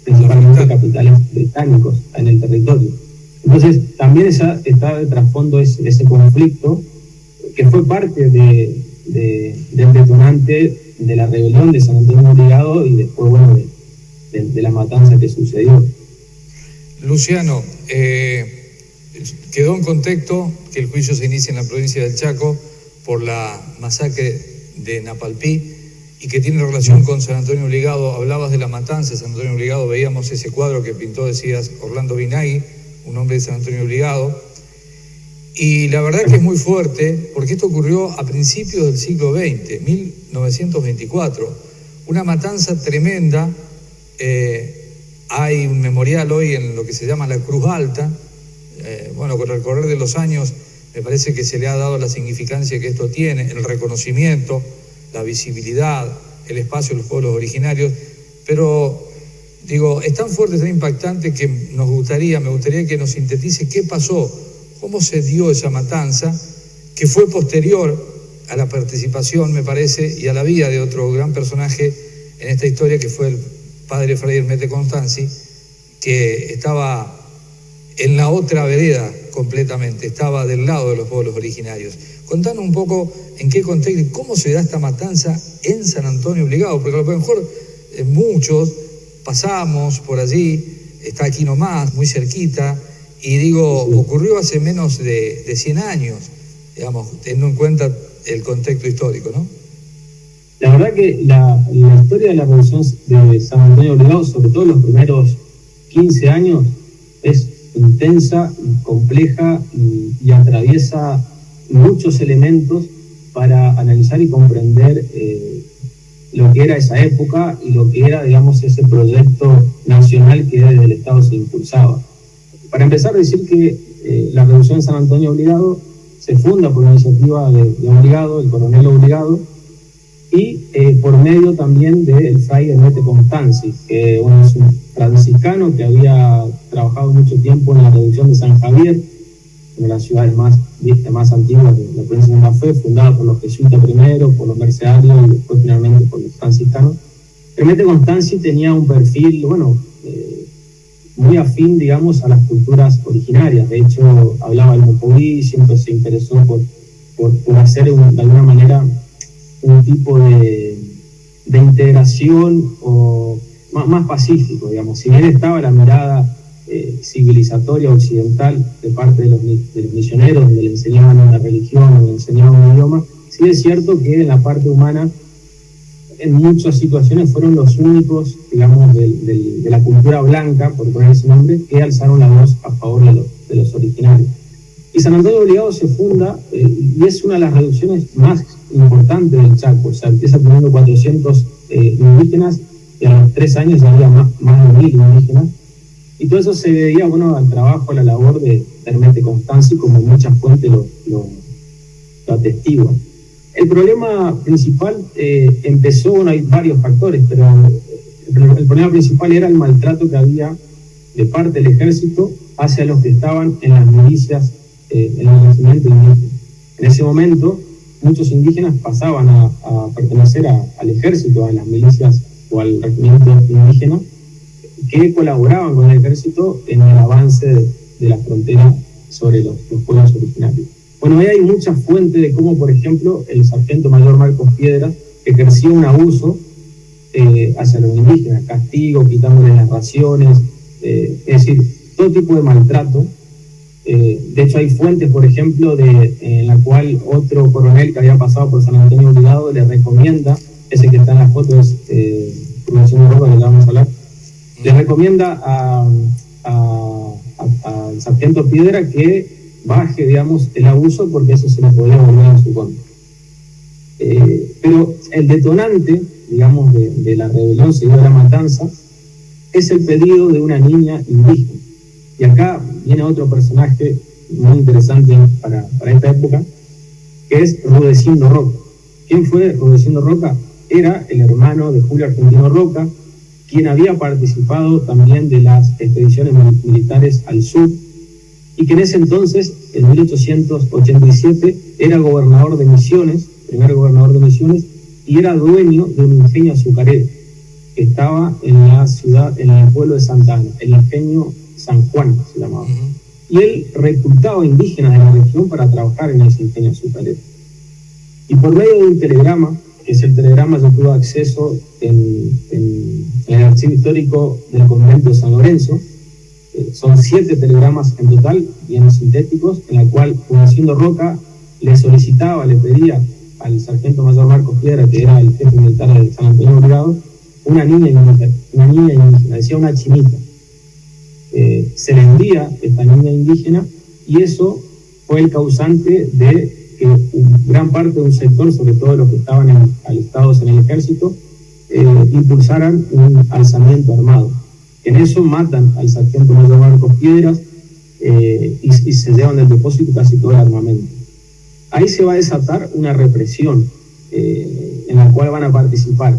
Speaker 17: principalmente capitales británicos en el territorio. Entonces, también está de trasfondo ese conflicto, que fue parte del detonante de la rebelión de San Antonio Obligado y después, bueno, de la matanza que sucedió.
Speaker 1: Luciano, quedó en contexto que el juicio se inicia en la provincia del Chaco por la masacre de Napalpí y que tiene relación con San Antonio Obligado. Hablabas de la matanza de San Antonio Obligado, veíamos ese cuadro que pintó, decías, Orlando Binagui, un hombre de San Antonio Obligado. Y la verdad que es muy fuerte, porque esto ocurrió a principios del siglo XX, 1924. Una matanza tremenda. Hay un memorial hoy en lo que se llama la Cruz Alta. Bueno, con el correr de los años me parece que se le ha dado la significancia que esto tiene, el reconocimiento, la visibilidad, el espacio de los pueblos originarios. Pero, digo, es tan fuerte, tan impactante que me gustaría que nos sintetice qué pasó, cómo se dio esa matanza, que fue posterior a la participación, me parece, y a la vida de otro gran personaje en esta historia, que fue el padre Fray Hermete Constanzi, que estaba en la otra vereda completamente, estaba del lado de los pueblos originarios. Contanos un poco en qué contexto y cómo se da esta matanza en San Antonio Obligado, porque a lo mejor muchos pasamos por allí, está aquí nomás, muy cerquita, y digo, ocurrió hace menos de 100 años, digamos, teniendo en cuenta el contexto histórico, ¿no?
Speaker 17: La verdad que la historia de la revolución de San Antonio Obligado, sobre todo los primeros 15 años, es intensa, compleja y atraviesa muchos elementos para analizar y comprender lo que era esa época y lo que era, digamos, ese proyecto nacional que desde el Estado se impulsaba. Para empezar, decir que la Revolución de San Antonio Obligado se funda por iniciativa de Obligado, el coronel Obligado, y por medio también del Fray Hermete Constanzi, que es un franciscano que había trabajado mucho tiempo en la reducción de San Javier, una de las ciudades más antiguas de la provincia de Santa Fe, fundada por los jesuitas primero, por los mercedarios y después finalmente por los franciscanos. Hermete Constanzi tenía un perfil, bueno, muy afín, digamos, a las culturas originarias. De hecho, hablaba del mocoví, siempre se interesó por hacer de alguna manera un tipo de integración o más pacífico, digamos. Si bien estaba la mirada civilizatoria occidental de parte de los misioneros, donde le enseñaban una religión, donde le enseñaban un idioma, sí es cierto que en la parte humana, en muchas situaciones fueron los únicos, digamos, de la cultura blanca, por poner ese nombre, que alzaron la voz a favor de los originarios. Y San Antonio Obligado se funda, y es una de las reducciones más importantes del Chaco. O sea, empieza teniendo 400 indígenas, y a los 3 años ya había más de 1000 indígenas. Y todo eso se debía, bueno, al trabajo, a la labor de Hermete Constanzi, como muchas fuentes lo atestiguan. El problema principal empezó, bueno, hay varios factores, pero el problema principal era el maltrato que había de parte del ejército hacia los que estaban en las milicias, en el regimiento indígena. En ese momento, muchos indígenas pasaban a pertenecer al ejército, a las milicias o al regimiento indígena, que colaboraban con el ejército en el avance de la frontera sobre los pueblos originarios. Bueno, ahí hay muchas fuentes de cómo, por ejemplo, el sargento mayor Marcos Piedras ejerció un abuso hacia los indígenas, castigo, quitándoles las raciones, es decir, todo tipo de maltrato. De hecho, hay fuentes, por ejemplo, en la cual otro coronel que había pasado por San Antonio Obligado le recomienda, ese que está en las fotos, Promoción de Ropa, que le vamos a hablar, le recomienda al sargento Piedra que baje, digamos, el abuso, porque eso se le podría volver en su contra. Pero el detonante, digamos, de la rebelión, seguida de la matanza, es el pedido de una niña indígena. Y acá viene otro personaje muy interesante para esta época, que es Rudecindo Roca. ¿Quién fue Rudecindo Roca? Era el hermano de Julio Argentino Roca, quien había participado también de las expediciones militares al sur, y que en ese entonces, en 1887, era gobernador de Misiones, primer gobernador de Misiones, y era dueño de un ingenio azucarero que estaba en la ciudad, en el pueblo de Santa Ana, el ingenio San Juan se llamaba. Y él reclutaba indígenas de la región para trabajar en ese ingenio azucarero. Y por medio de un telegrama, que es el telegrama que tuvo acceso en el archivo histórico del convento de San Lorenzo, son 7 telegramas en total, bien sintéticos, en la cual Rudecindo Roca le solicitaba, le pedía al sargento mayor Marcos Piedra, que era el jefe militar de San Antonio Brigado, una niña indígena, decía una chinita. Se le envía esta niña indígena, y eso fue el causante de que gran parte de un sector, sobre todo los que estaban alistados en el ejército, impulsaran un alzamiento armado. En eso matan al sargento mayor Marcos Piedras y se llevan del depósito casi todo el armamento. Ahí se va a desatar una represión en la cual van a participar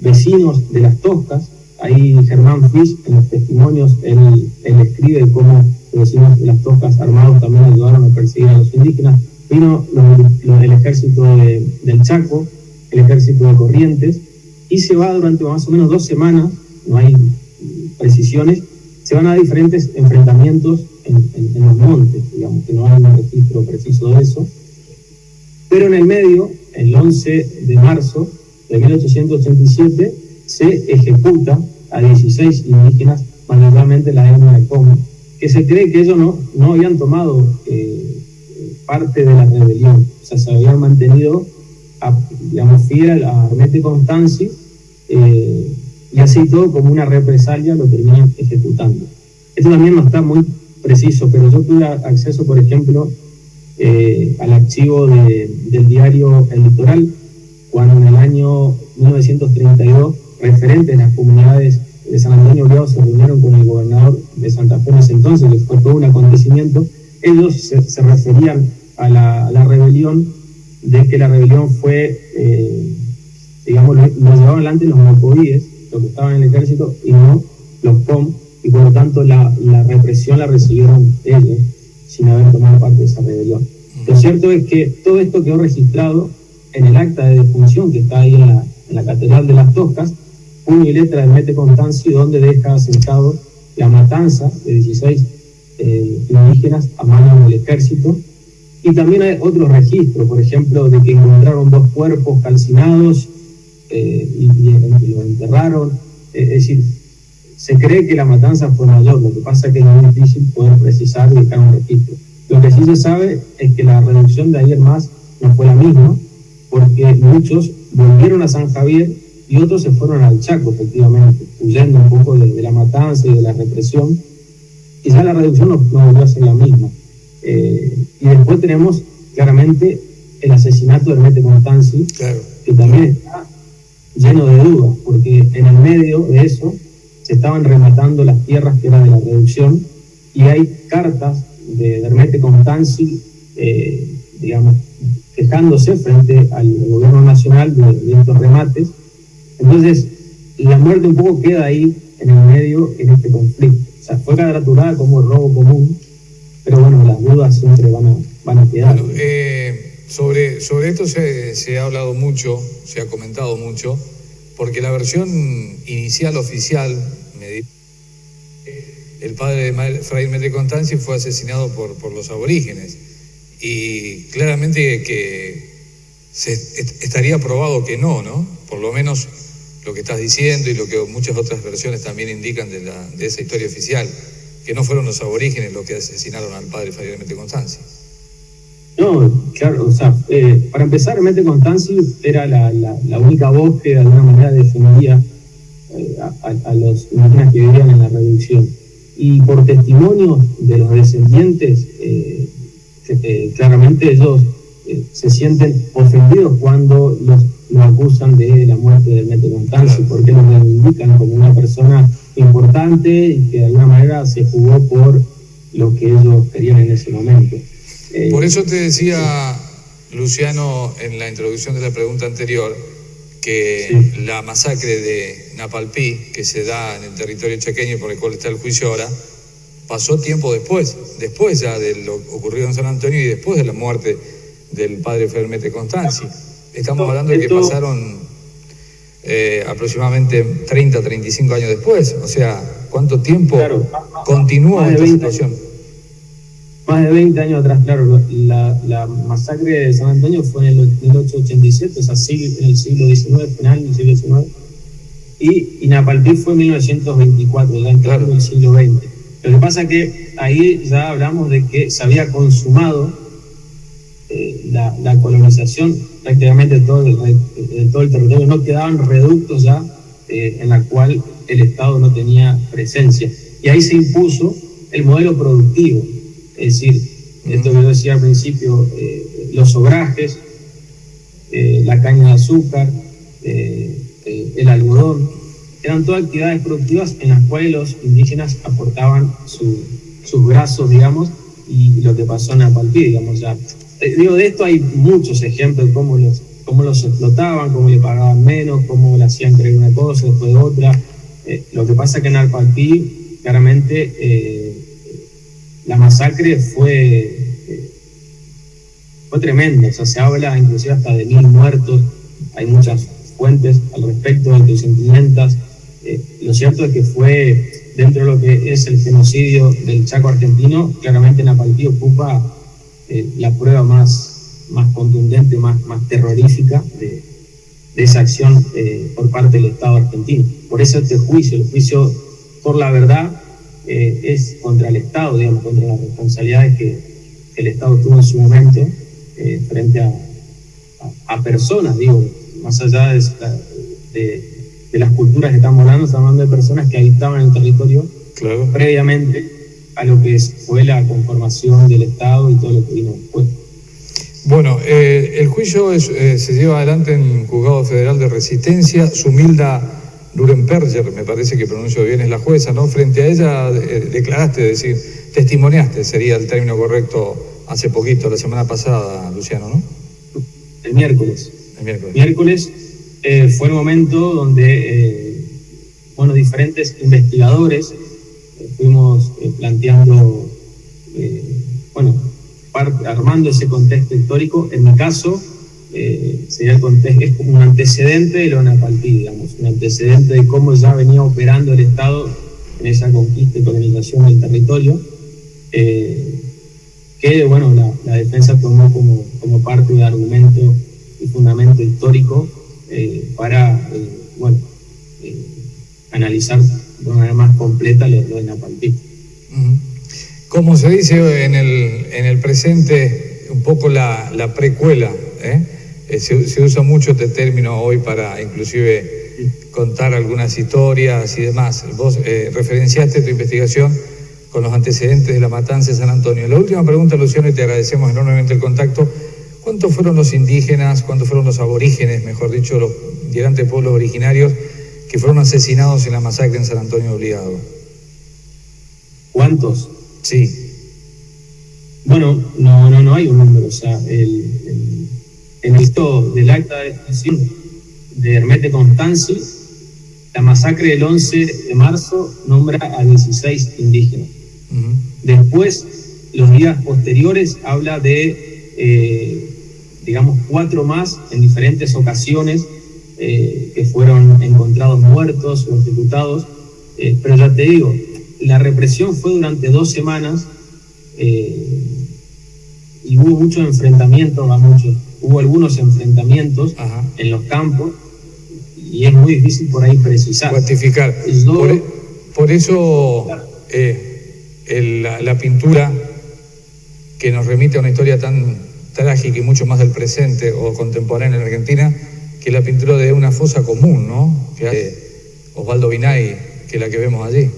Speaker 17: vecinos de Las Toscas. Ahí Germán Fisch, en los testimonios, él escribe cómo los vecinos de Las Toscas armados también ayudaron a perseguir a los indígenas. Vino el ejército del Chaco, el ejército de Corrientes, y se va durante más o menos 2 semanas, no hay precisiones, se van a diferentes enfrentamientos en los montes, digamos que no hay un registro preciso de eso. Pero en el medio, el 11 de marzo de 1887, se ejecuta a 16 indígenas, mayormente la etnia de Com, que se cree que ellos no habían tomado parte de la rebelión, o sea, se habían mantenido, digamos, fiel a Armete Constanzi, y así todo, como una represalia, lo terminan ejecutando. Esto también no está muy preciso, pero yo tuve acceso, por ejemplo, al archivo del diario El Litoral, cuando en el año 1932, referentes de las comunidades de San Antonio Brigado se reunieron con el gobernador de Santa Fe en ese entonces, que fue todo un acontecimiento. Ellos se referían a la rebelión, de que la rebelión fue, digamos, lo llevaban adelante los mocovíes, los que estaban en el ejército, y no los POM, y por lo tanto la represión la recibieron ellos, sin haber tomado parte de esa rebelión. Lo cierto es que todo esto quedó registrado en el acta de defunción que está ahí en la Catedral de Las Toscas, puño y letra de Armete Constanzi, donde deja asentado la matanza de 16 indígenas a manos del ejército. Y también hay otros registros, por ejemplo, de que encontraron 2 cuerpos calcinados y los enterraron. Es decir, se cree que la matanza fue mayor, lo que pasa es que es muy difícil poder precisar y dejar un registro. Lo que sí se sabe es que la reducción de ahí en más no fue la misma, porque muchos volvieron a San Javier y otros se fueron al Chaco, efectivamente, huyendo un poco de la matanza y de la represión, y ya la reducción no volvió a ser la misma. Y después tenemos claramente el asesinato de Armete Constanzi, claro, que también está lleno de dudas, porque en el medio de eso se estaban rematando las tierras que eran de la reducción, y hay cartas de Armete Constanzi, digamos, quejándose frente al gobierno nacional de estos remates. Entonces, la muerte un poco queda ahí en el medio en este conflicto. O sea, fue cataloguada como el robo común, pero bueno, las dudas siempre van a quedar.
Speaker 1: Bueno, sobre esto se ha hablado mucho, se ha comentado mucho, porque la versión inicial oficial, el padre de Fray Armete Constanzi fue asesinado por los aborígenes, y claramente que estaría probado que no, por lo menos lo que estás diciendo y lo que muchas otras versiones también indican de esa historia oficial, que no fueron los aborígenes los que asesinaron al padre Fray Armete Constanzi.
Speaker 17: No, claro, o sea, para empezar, Armete Constanzi era la única voz que de alguna manera defendía a los indígenas que vivían en la reducción. Y por testimonio de los descendientes, claramente ellos se sienten ofendidos cuando los acusan de la muerte de Armete Constanzi, porque los reivindican como una persona importante y que de alguna manera se jugó por lo que ellos querían en ese momento.
Speaker 1: Por eso te decía, Luciano, en la introducción de la pregunta anterior, que la masacre de Napalpí, que se da en el territorio chaqueño por el cual está el juicio ahora, pasó tiempo después ya de lo ocurrido en San Antonio y después de la muerte del padre Fermete Constanzi. Estamos hablando de que pasaron aproximadamente 30, 35 años después. O sea, ¿cuánto tiempo continuó esta situación?
Speaker 17: Más de 20 años atrás, claro. La masacre de San Antonio fue en el 1887, o sea, en el siglo XIX, final del siglo XIX. Y Napalpí fue en 1924, ya entrando en el siglo XX. Lo que pasa es que ahí ya hablamos de que se había consumado la colonización prácticamente de todo el territorio. No quedaban reductos ya en la cual el Estado no tenía presencia. Y ahí se impuso el modelo productivo. Es decir, esto que yo decía al principio, los obrajes, la caña de azúcar, el algodón, eran todas actividades productivas en las cuales los indígenas aportaban sus brazos, digamos, y lo que pasó en Napalpí, digamos, ya. Digo, de esto hay muchos ejemplos de cómo los explotaban, cómo le pagaban menos, cómo le hacían creer una cosa después de otra. Lo que pasa es que en Napalpí, claramente, la masacre fue tremenda. O sea, se habla inclusive hasta de 1000 muertos. Hay muchas fuentes al respecto, de 500. Lo cierto es que fue, dentro de lo que es el genocidio del Chaco argentino, claramente Napalpí ocupa la prueba más contundente, más terrorífica de esa acción por parte del Estado argentino. Por eso el juicio por la verdad es contra el Estado, digamos, contra las responsabilidades que el Estado tuvo en su momento frente a personas, digo, más allá de las culturas que estamos hablando de personas que habitaban en el territorio previamente a lo que fue la conformación del Estado y todo lo que vino después.
Speaker 1: Bueno, el juicio se lleva adelante en el Juzgado Federal de Resistencia. Sumilda Nurenberger, me parece que pronuncio bien, es la jueza, ¿no? Frente a ella declaraste, es decir, testimoniaste, sería el término correcto, hace poquito, la semana pasada, Luciano, ¿no?
Speaker 17: El miércoles. Miércoles fue el momento donde, diferentes investigadores fuimos planteando, armando ese contexto histórico. En mi caso, sería el contexto, es como un antecedente de lo de Napalpí, digamos, un antecedente de cómo ya venía operando el Estado en esa conquista y colonización del territorio, que la defensa tomó como parte de argumento y fundamento histórico para analizar de una manera más completa lo de Napalpí.
Speaker 1: Como se dice en el presente, un poco la precuela, se usa mucho este término hoy para inclusive contar algunas historias y demás. Vos referenciaste tu investigación con los antecedentes de la matanza de San Antonio. La última pregunta, Luciano, y te agradecemos enormemente el contacto. ¿Cuántos fueron los indígenas, cuántos fueron los aborígenes, mejor dicho, los grandes pueblos originarios que fueron asesinados en la masacre en San Antonio de Obligado?
Speaker 17: ¿Cuántos?
Speaker 1: Sí.
Speaker 17: Bueno, no hay un número. O sea, en esto del acta de detención de Fermete Constanzi, la masacre del 11 de marzo nombra a 16 indígenas. Después, los días posteriores, habla de, 4 más en diferentes ocasiones que fueron encontrados muertos o ejecutados. Pero ya te digo, la represión fue durante 2 semanas y hubo muchos enfrentamientos, hubo algunos enfrentamientos en los campos y es muy difícil por ahí precisar.
Speaker 1: Cuantificar. Por eso la pintura que nos remite a una historia tan trágica y mucho más del presente o contemporánea en Argentina, que la pintura de una fosa común, ¿no? Que hace Osvaldo Vinay, que es la que vemos allí.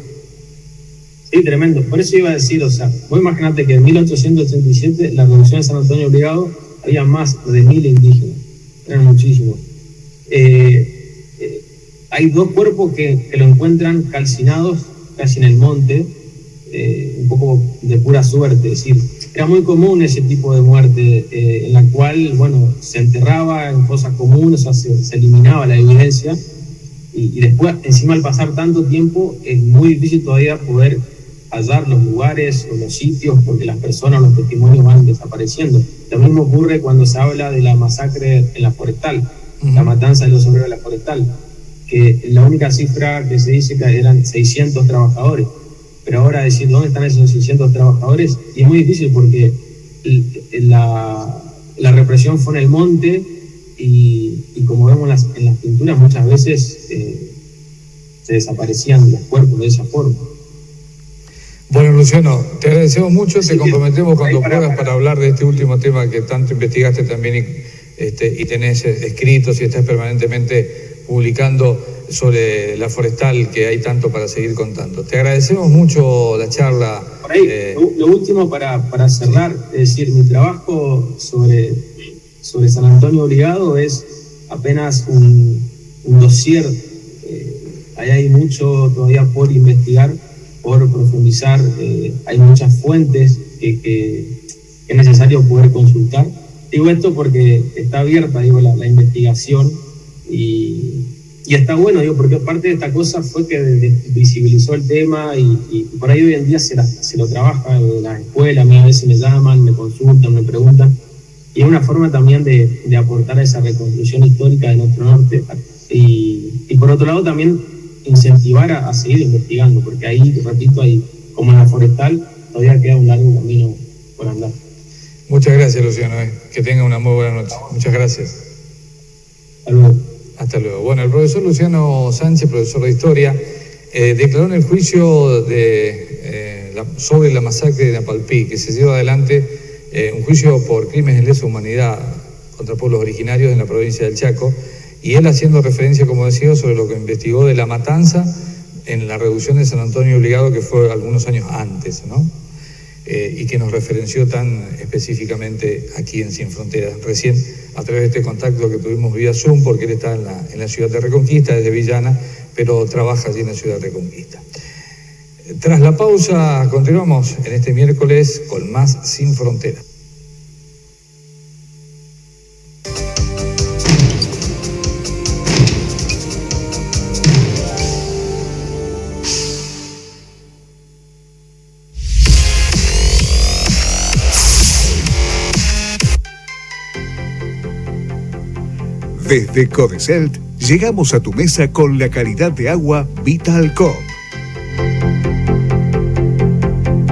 Speaker 17: Sí, tremendo. Por eso iba a decir, vos imaginate que en 1887 la revolución de San Antonio Obligado había más de 1000 indígenas, eran muchísimos. hay 2 cuerpos que lo encuentran calcinados casi en el monte, un poco de pura suerte. Es decir, era muy común ese tipo de muerte, en la cual, bueno, se enterraba en fosas comunes, o sea, se eliminaba la evidencia, y después, encima al pasar tanto tiempo, es muy difícil todavía poder hallar los lugares o los sitios, porque las personas, los testimonios van desapareciendo. Lo mismo ocurre cuando se habla de la masacre en la Forestal, la matanza de los obreros de la Forestal, que la única cifra que se dice que eran 600 trabajadores. Pero ahora decir dónde están esos 600 trabajadores, y es muy difícil porque la represión fue en el monte, y como vemos en las pinturas, muchas veces se desaparecían los cuerpos de esa forma.
Speaker 1: Bueno, Luciano, te agradecemos mucho, te comprometemos cuando puedas para hablar de este último tema que tanto investigaste también y tenés escritos y estás permanentemente publicando sobre la Forestal, que hay tanto para seguir contando. Te agradecemos mucho la charla.
Speaker 17: Por ahí, lo último para cerrar, es decir, mi trabajo sobre San Antonio Obligado es apenas un dossier. Ahí hay mucho todavía por investigar, por profundizar, hay muchas fuentes que es necesario poder consultar. Digo esto porque está abierta, la investigación, y está bueno, porque parte de esta cosa fue que visibilizó el tema, y por ahí hoy en día se lo trabaja en la escuela. A mí a veces me llaman, me consultan, me preguntan, y es una forma también de aportar a esa reconstrucción histórica de nuestro norte, y por otro lado también incentivar a seguir investigando, porque ahí, repito, como en la Forestal, todavía queda un largo camino por andar.
Speaker 1: Muchas gracias, Luciano. Que tenga una muy buena noche. Muchas gracias.
Speaker 17: Hasta luego.
Speaker 1: Hasta luego. Bueno, el profesor Luciano Sánchez, profesor de Historia, declaró en el juicio sobre la masacre de Napalpí, que se lleva adelante un juicio por crímenes de lesa humanidad contra pueblos originarios en la provincia del Chaco, y él haciendo referencia, como decía, sobre lo que investigó de la matanza en la reducción de San Antonio Obligado, que fue algunos años antes, ¿no? Y que nos referenció tan específicamente aquí en Sin Fronteras. Recién, a través de este contacto que tuvimos vía Zoom, porque él está en la ciudad de Reconquista, desde Villana, pero trabaja allí en la ciudad de Reconquista. Tras la pausa, continuamos en este miércoles con más Sin Fronteras.
Speaker 16: Desde Codecelt llegamos a tu mesa con la calidad de agua Vital Coop.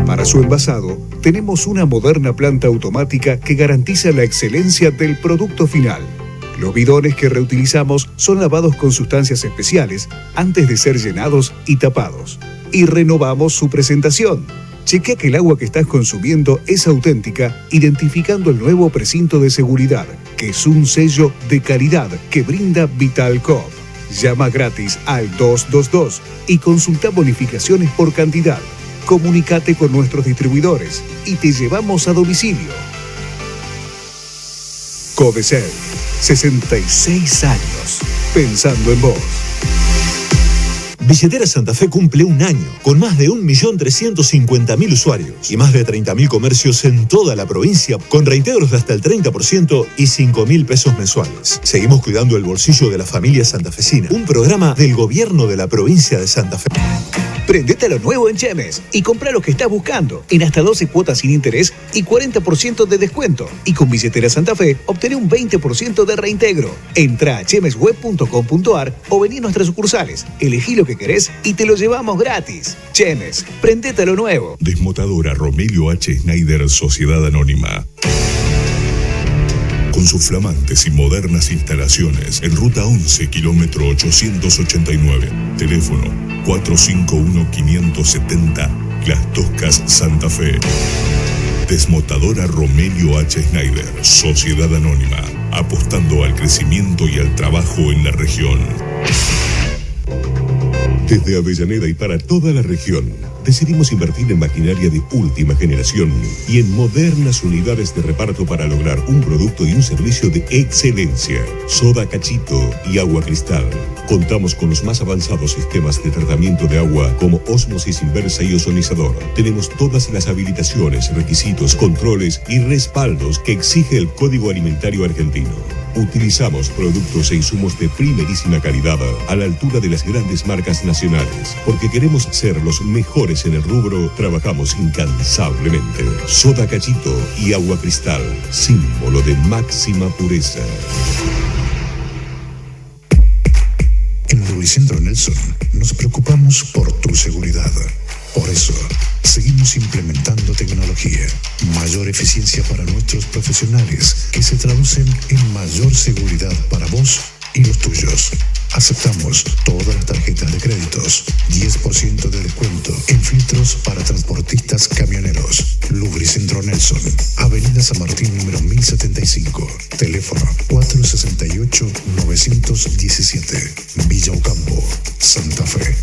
Speaker 16: Para su envasado, tenemos una moderna planta automática que garantiza la excelencia del producto final. Los bidones que reutilizamos son lavados con sustancias especiales antes de ser llenados y tapados. Y renovamos su presentación. Chequea que el agua que estás consumiendo es auténtica, identificando el nuevo precinto de seguridad, que es un sello de calidad que brinda Vital Coop. Llama gratis al 222 y consulta bonificaciones por cantidad. Comunícate con nuestros distribuidores y te llevamos a domicilio. Codecel, 66 años, pensando en vos.
Speaker 8: Billetera Santa Fe cumple un año, con más de 1.350.000 usuarios y más de 30.000 comercios en toda la provincia, con reintegros de hasta el 30% y 5.000 pesos mensuales. Seguimos cuidando el bolsillo de la familia santafesina, un programa del gobierno de la provincia de Santa Fe.
Speaker 9: Prendete a lo nuevo en Chemes y compra lo que estás buscando en hasta 12 cuotas sin interés y 40% de descuento. Y con Billetera Santa Fe, obtené un 20% de reintegro. Entra a chemesweb.com.ar o vení a nuestras sucursales. Elegí lo que querés y te lo llevamos gratis. Chemes, prendete a lo nuevo.
Speaker 11: Desmotadora Romelio H. Schneider Sociedad Anónima. Con sus flamantes y modernas instalaciones en Ruta 11, kilómetro 889. Teléfono 451-570, Las Toscas, Santa Fe. Desmotadora Romelio H. Schneider, Sociedad Anónima, apostando al crecimiento y al trabajo en la región.
Speaker 18: Desde Avellaneda y para toda la región, decidimos invertir en maquinaria de última generación y en modernas unidades de reparto para lograr un producto y un servicio de excelencia. Soda Cachito y Agua Cristal. Contamos con los más avanzados sistemas de tratamiento de agua como ósmosis inversa y ozonizador. Tenemos todas las habilitaciones, requisitos, controles y respaldos que exige el Código Alimentario Argentino. Utilizamos productos e insumos de primerísima calidad a la altura de las grandes marcas nacionales. Porque queremos ser los mejores en el rubro, trabajamos incansablemente. Soda Cachito y Agua Cristal, símbolo de máxima pureza.
Speaker 11: En Lubricentro Nelson nos preocupamos por tu seguridad. Por eso, seguimos implementando tecnología, mayor eficiencia para nuestros profesionales, que se traducen en mayor seguridad para vos y los tuyos. Aceptamos todas las tarjetas de créditos, 10% de descuento en filtros para transportistas camioneros. Lubricentro Nelson, Avenida San Martín número 1075, teléfono 468-917, Villa Ocampo, Santa Fe.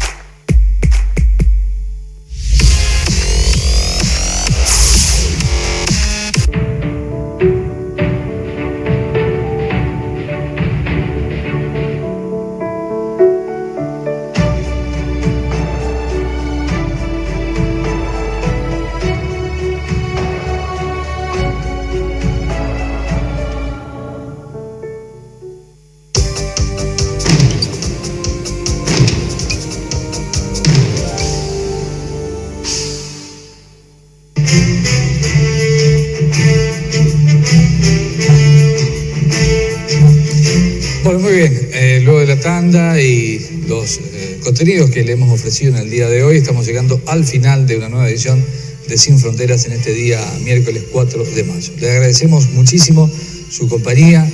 Speaker 1: Bueno, muy bien. Luego de la tanda y los contenidos que le hemos ofrecido en el día de hoy, estamos llegando al final de una nueva edición de Sin Fronteras en este día miércoles 4 de mayo. Le agradecemos muchísimo su compañía.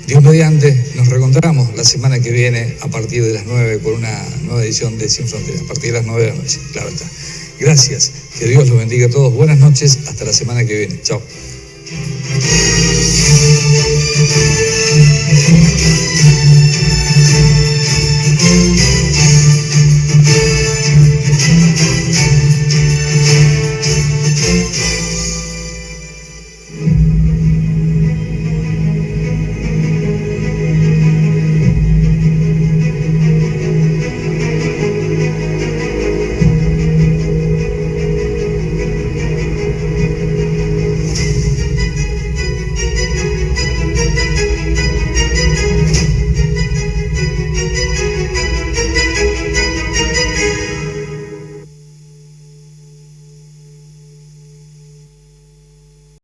Speaker 1: Dios mediante, nos reencontramos la semana que viene a partir de las 9 por una nueva edición de Sin Fronteras, a partir de las 9 de la noche, claro está. Gracias, que Dios los bendiga a todos. Buenas noches, hasta la semana que viene. Chao.